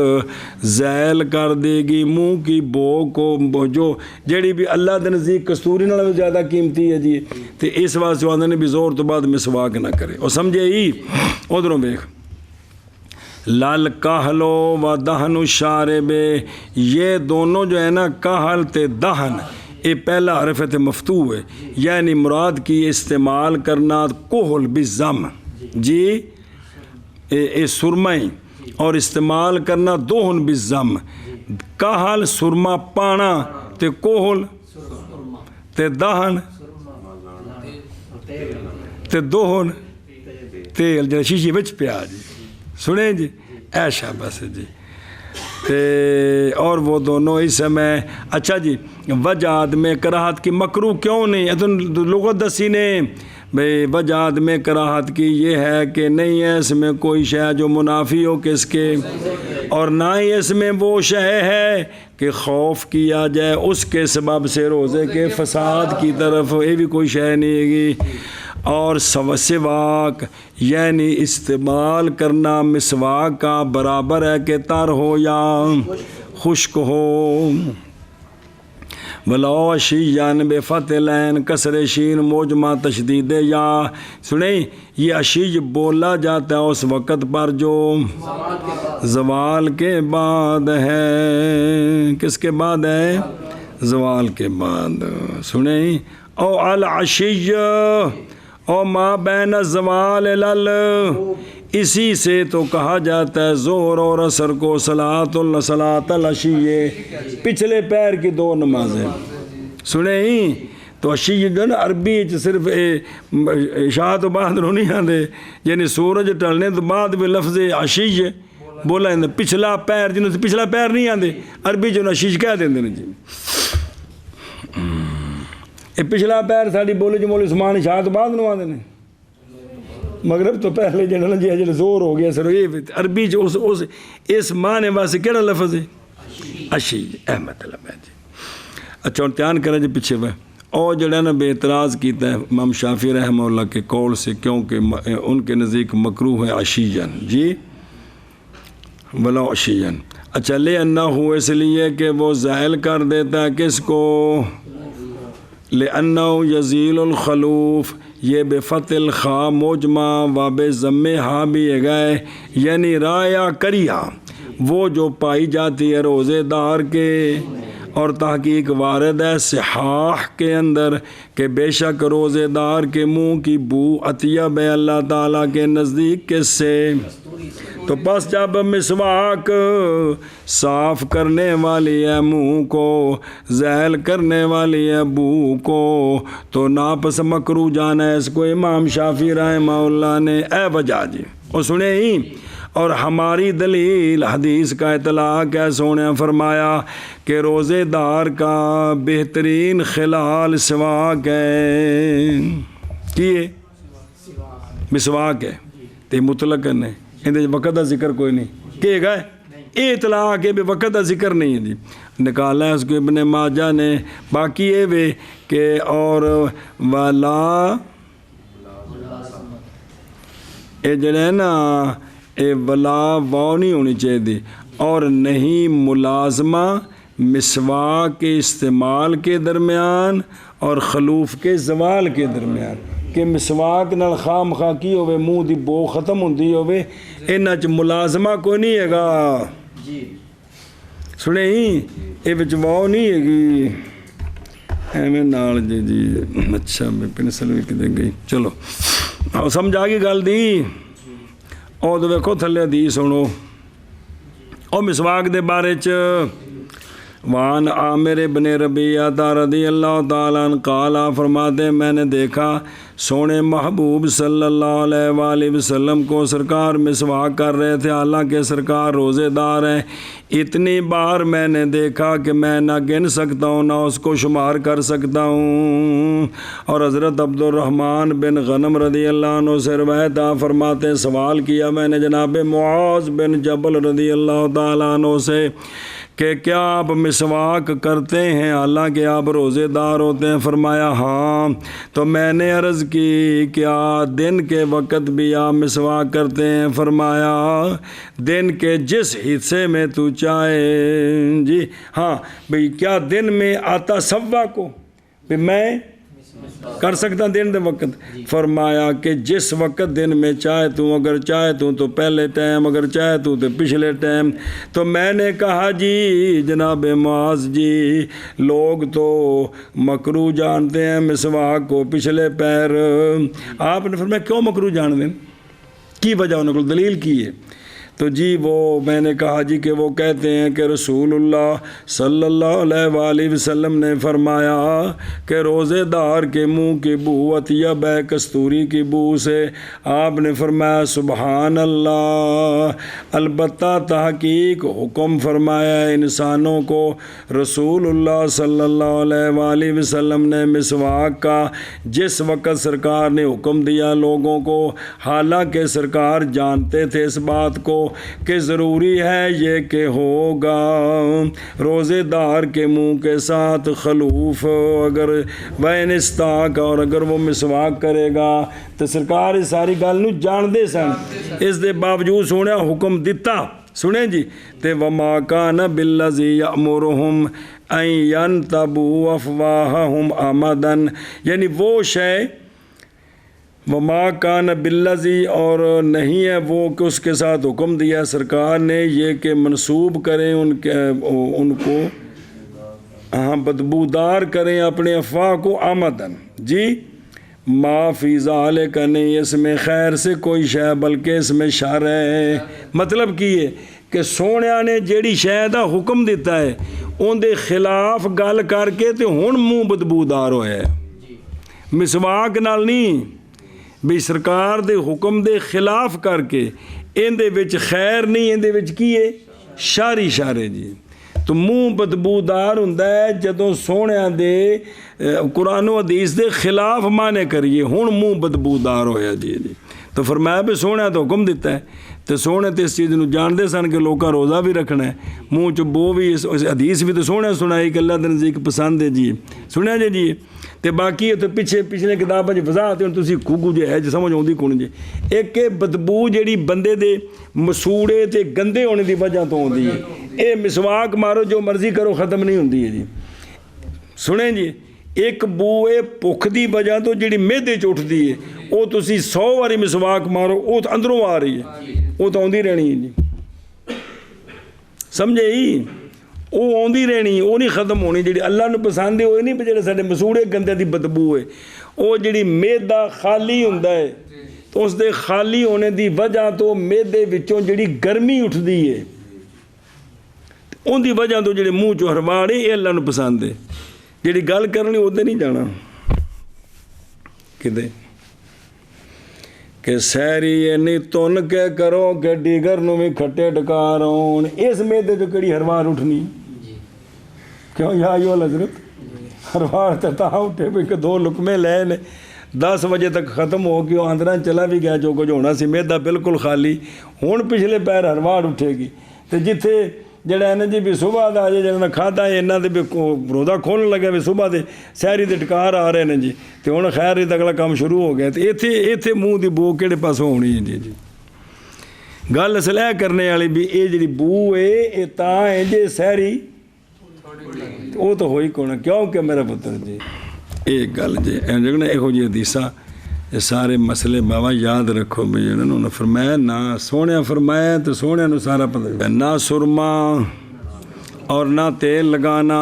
زیل کر دے گی منہ کی بو کو، جو جیڑی بھی اللہ دے نزدیک کستوری نال زیادہ قیمتی ہے جی، تو اس واسطے آندے نے بھی ظہر تو بعد مسواک نہ کرے۔ اور سمجھے ہی؟ ادھروں دیکھ، لال کاہلو و دہن الشارب، یہ دونوں جو ہے نا کاہل تے دہن، یہ پہلا حرف تے مفتوح ہے، یعنی مراد کی استعمال کرنا کوہل بالضم جی، اے سرمائی، اور استعمال کرنا دوہن بالضم، کاہل سرما پانا تے کوہل تے دہن تے دوہن تیل جڑا شیشی وچ پیا جی، سنیں جی؟ ایشا بس جی، اور وہ دونوں اس میں۔ اچھا جی، وجہ میں کراہت کی مکروہ کیوں نہیں؟ تو لغت دسی نے بھئی وجہ میں کراہت کی یہ ہے کہ نہیں ہے اس میں کوئی شے جو منافی ہو کس کے، اور نہ ہی اس میں وہ شے ہے کہ خوف کیا جائے اس کے سبب سے روزے کے فساد کی طرف، یہ بھی کوئی شے نہیں ہے گی۔ اور سواک یعنی استعمال کرنا مسواک کا برابر ہے کہ تر ہو یا خشک ہو۔ ولو شیان بفتح العین کسر شین موجمہ تشدید یا، سنیں یہ عشیج بولا جاتا ہے اس وقت پر جو زوال کے بعد ہے۔ کس کے بعد ہے؟ زوال کے بعد۔ سنیں او العشی او ما بین الزوال الال، اسی سے تو کہا جاتا ہے ظہر اور عصر کو صلاۃ العشی، پچھلے پیر کی دو نمازیں۔ سنیں تو عشی جو نا عربی صرف عشاء تو بعد نہیں آتے، یعنی سورج ٹلنے تو بعد بھی لفظ عشی بولا جاتا، پچھلا پیر جنہوں سے پچھلا پیر نہیں آتے عربی جو عشی کہہ دیں جی۔ یہ پچھلا پیر ساری بولی جو مول عثمان عشاء تو بعد نہیں آتے، مغرب تو پہلے جنہوں نے جی زور ہو گیا سر، یہ عربی جو اس معنی واسطے کہڑا لفظ ہے؟ عشی، اے مطلب ہے جی۔ اچھا اور دھیان کریں جی پیچھے وہ اور جڑا نا بے اعتراض کیتا ہے امام شافعی رحمہ اللہ کے قول سے، کیونکہ ان کے نزدیک مکروہ ہے عشیجن جی، ولو عشیجن۔ اچھا لے انہو اس لیے کہ وہ زائل کر دیتا ہے کس کو؟ لے انہو یزیل الخلوف، یہ بے فتح الخاء موجمہ و بے ضم ہا بھی گئے، یعنی رایا کریا وہ جو پائی جاتی ہے روزے دار کے، اور تحقیق وارد ہے صحاح کے اندر کہ بے شک روزے دار کے منہ کی بو اطیب ہے اللہ تعالیٰ کے نزدیک کس سے؟ تو پس جب مسواک صاف کرنے والی ہے منہ کو، زہل کرنے والی ہے بو کو، تو ناپس مکروہ جانا ہے اس کو امام شافعی رحمہ اللہ نے۔ اے وجہ جی اور سنیں ہی، اور ہماری دلیل حدیث کا اطلاق ہے، سونے فرمایا کہ روزے دار کا بہترین خلال سواک ہے، کیے مسواک ہے، تے مطلق ہے، اندھے وقت دا ذکر کوئی نہیں کہ گئے، اے اطلاق ہے بے وقت دا ذکر نہیں ہے جی، نکالا ہے اس کو ابن ماجہ نے۔ باقی یہ بھی کہ اور ولا اے جڑے ہے نا اے ولا واو نہیں ہونی چاہیے دی، اور نہیں ملازمہ مسواک کے استعمال کے درمیان اور خلوف کے زوال کے درمیان، کہ مسواک نال خام خاکی ہوئے منہ دی بو ختم ہوندی ہوئے، انہاں چ ملازمہ کوئی نہیں ہے گا سنے ہی، اے وچ واو نہیں ہے گی ایویں نال جی جی۔ اچھا میں پنسل بھی کدے گئی، چلو آؤ سمجھ آ گئی گل دی۔ اور تو ویکھو تھلے حدیث سنو او مسواک دے بارے چ، وان عامر ابن ربیعہ رضی اللہ تعالیٰ عنہ قال، فرماتے میں نے دیکھا سونے محبوب صلی اللہ علیہ وآلہ وسلم کو سرکار مسواک کر رہے تھے، حالانکہ سرکار روزے دار ہیں۔ اتنی بار میں نے دیکھا کہ میں نہ گن سکتا ہوں نہ اس کو شمار کر سکتا ہوں۔ اور حضرت عبد الرحمن بن غنم رضی اللہ عنہ سے روایت فرماتے سوال کیا میں نے جناب معاذ بن جبل رضی اللہ تعالیٰ عنہ سے کہ کیا آپ مسواک کرتے ہیں حالانکہ آپ روزے دار ہوتے ہیں؟ فرمایا ہاں۔ تو میں نے عرض کی کیا دن کے وقت بھی آپ مسواک کرتے ہیں؟ فرمایا دن کے جس حصے میں تو چاہے جی، ہاں بھئی کیا دن میں آتا سوا کو بھی میں کر سکتا دن دے وقت؟ فرمایا کہ جس وقت دن میں چاہے تو، اگر چاہے تو پہلے ٹائم، اگر چاہے تو پچھلے ٹائم۔ تو میں نے کہا جی جناب معاذ جی لوگ تو مکروہ جانتے ہیں مسواک کو پچھلے پیر، آپ نے فرمایا کیوں مکروہ جان دیں؟ کی وجہ انہوں کو دلیل کی ہے؟ تو جی وہ میں نے کہا جی کہ وہ کہتے ہیں کہ رسول اللہ صلی اللہ علیہ وآلہ وسلم نے فرمایا کہ روزے دار کے منہ کی بو اطیب ہے کستوری کی بو سے. آپ نے فرمایا سبحان اللہ. البتہ تحقیق حکم فرمایا انسانوں کو رسول اللہ صلی اللہ علیہ وآلہ وسلم نے مسواک کا جس وقت سرکار نے حکم دیا لوگوں کو، حالانکہ سرکار جانتے تھے اس بات کو کہ ضروری ہے یہ کہ ہوگا روزے دار کے منہ کے ساتھ خلوف، اگر بین استاک اور اگر وہ مسواک کرے گا تو سرکار اس ساری گل نو جان دے سن. اس دے باوجود سونے حکم دیتا. سنیں جی تے وما کان بالذی یأمرہم ان ینتبوا افواہہم عمدن، یعنی وہ شے وما کان بالذی، اور نہیں ہے وہ کہ اس کے ساتھ حکم دیا سرکار نے یہ کہ منسوب کریں ان کو بدبودار کریں اپنے افواہ کو عمدن. جی ما فی ذالک، نہیں اس میں خیر سے کوئی شے بلکہ اس میں شر ہے. مطلب کی ہے کہ سونیا نے جیڑی شے دا حکم دیتا ہے ان دے خلاف گل کر کے تے ہن منہ بدبودار ہویا ہے. مسواک نال نہیں بھی سرکار دے حکم دے خلاف کر کے ان دے وچ خیر نہیں، ان دے وچ کی ہے شر ہی شر ہے. جی تو منہ بدبودار ہوندا ہے جدوں سونیاں دے قرآن و حدیث دے خلاف مانے کریے، ہن منہ بدبودار ہویا. جی تو فرمایا بھی سونیا تو حکم دیتا ہے تو سونے تو اس چیز نو جانتے سن کہ لوکاں روزہ بھی رکھنا ہے، منہ چ بو بھی اس حدیث بھی تو سونے سنائی کہ اللہ دے نزدیک پسند ہے. جی سنیا جی تے باقی تو پچھلے کتاباں چ وضاحت ہے، تسی کھوگو جے ہے جی سمجھ آؤندی کون جی. ایک بدبو جیڑی بندے دے مسوڑے تے گندے ہونے دی وجہ تو ہوندی ہے، اے مسواک مارو جو مرضی کرو ختم نہیں ہوندی ہے. جی سنیں جی ایک بو اے بھوک دی وجہ تو جیڑی میدے چ اٹھدی ہے وہ تسی 100 واری مسواک مارو وہ تو اندروں آ رہی ہے، وہ تو آندی رہنی ہے. جی سمجھے ہی وہ آندی رہنی، وہ نہیں ختم ہونی. جیڑی اللہ نو پسند ہے وہ نہیں جڑے ساڈے مسوڑے گندے دی بدبو ہے، وہ جیڑی میدا خالی ہوندا ہے تو اس دے خالی ہونے دی وجہ تو میدے وچوں جیڑی گرمی اٹھدی ہے ان دی وجہ تو جیڑے منہ چو ہرواڑ ہے یہ اللہ نو پسند ہے. جیڑی گل کرنی وہ نہیں جانا کدے کہ سیری یہ نہیں تن کے کرو کہ ڈیگر نو بھی کھٹے ڈکار ہون. اس میدے جو کڑی ہروار اٹھنی کیوں یا حضرت ہروار تا اٹھے بھی کہ 2 لقمے لے نے 10 بجے تک ختم ہو گیا اندران چلا بھی گیا جو کچھ ہونا سی میدا بالکل خالی. ہون پچھلے پیر ہروار اٹھے گی تو جتھے جڑا ہے نا جی بھی صبح دا جی جڑا کھادا ہے انہاں دے بھی روزہ کھولن لگا بھی صبح دے سحری دے ٹکار آ رہے ہیں جی تے ہن خیر تے اگلا کام شروع ہو گیا تے ایتھے منہ دی بو کہڑے پاسوں ہونی ہے. جی گل اصل ہے کرنے والی بھی اے جڑی بو ہے اے تاں ہے جے سحری وہ تو ہوئی کون کیوں کہ میرا پتر. جی ایک گل جی جگنا یہو جی حدیثاں یہ سارے مسئلے بابا یاد رکھو بھی انہوں نے فرمایا نہ سونے فرمایا تو سونے نو سارا پتہ نہ سرما اور نہ تیل لگانا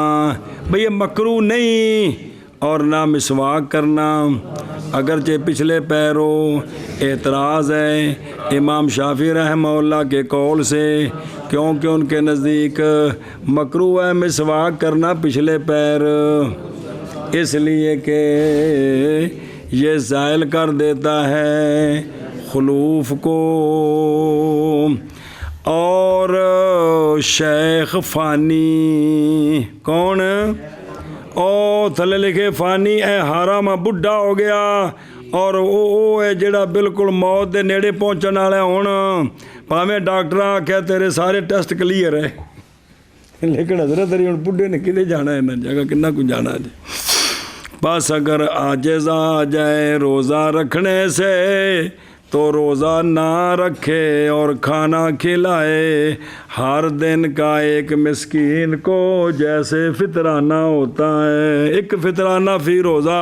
بھئی یہ مکروہ نہیں، اور نہ مسواک کرنا. اگرچہ پچھلے پیروں اعتراض ہے امام شافعی رحمہ اللہ کے قول سے، کیونکہ ان کے نزدیک مکروہ ہے مسواک کرنا پچھلے پیر، اس لیے کہ یہ زائل کر دیتا ہے خلوف کو. اور شیخ فانی کون او تھلے لکھے فانی اے حرام بڈھا ہو گیا اور او ہے جڑا بالکل موت دے نیڑے پہنچن والا ہون پاویں ڈاکٹر آکھیا تیرے سارے ٹیسٹ کلیئر ہے لیکن حضرت علی ہن بڈھے نے کدے جانا ہے نہ جگہ کنا کو جانا. جی بس اگر عاجز آ جائے روزہ رکھنے سے تو روزہ نہ رکھے اور کھانا کھلائے ہر دن کا ایک مسکین کو جیسے فطرانہ ہوتا ہے، ایک فطرانہ فی روزہ،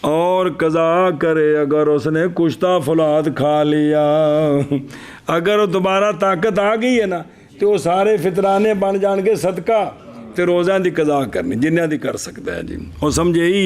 اور قضا کرے اگر اس نے کشتہ فولاد کھا لیا. اگر دوبارہ طاقت آ گئی ہے نا تو وہ سارے فطرانے بن جان کے صدقہ ਤੇ ਰੋਜ਼ਿਆਂ ਦੀ ਕਜ਼ਾ ਕਰਨੀ ਜਿੰਨਿਆਂ ਦੀ ਕਰ ਸਕਦਾ ਹੈ ਜੀ। ਉਹ ਸਮਝੇ ਹੀ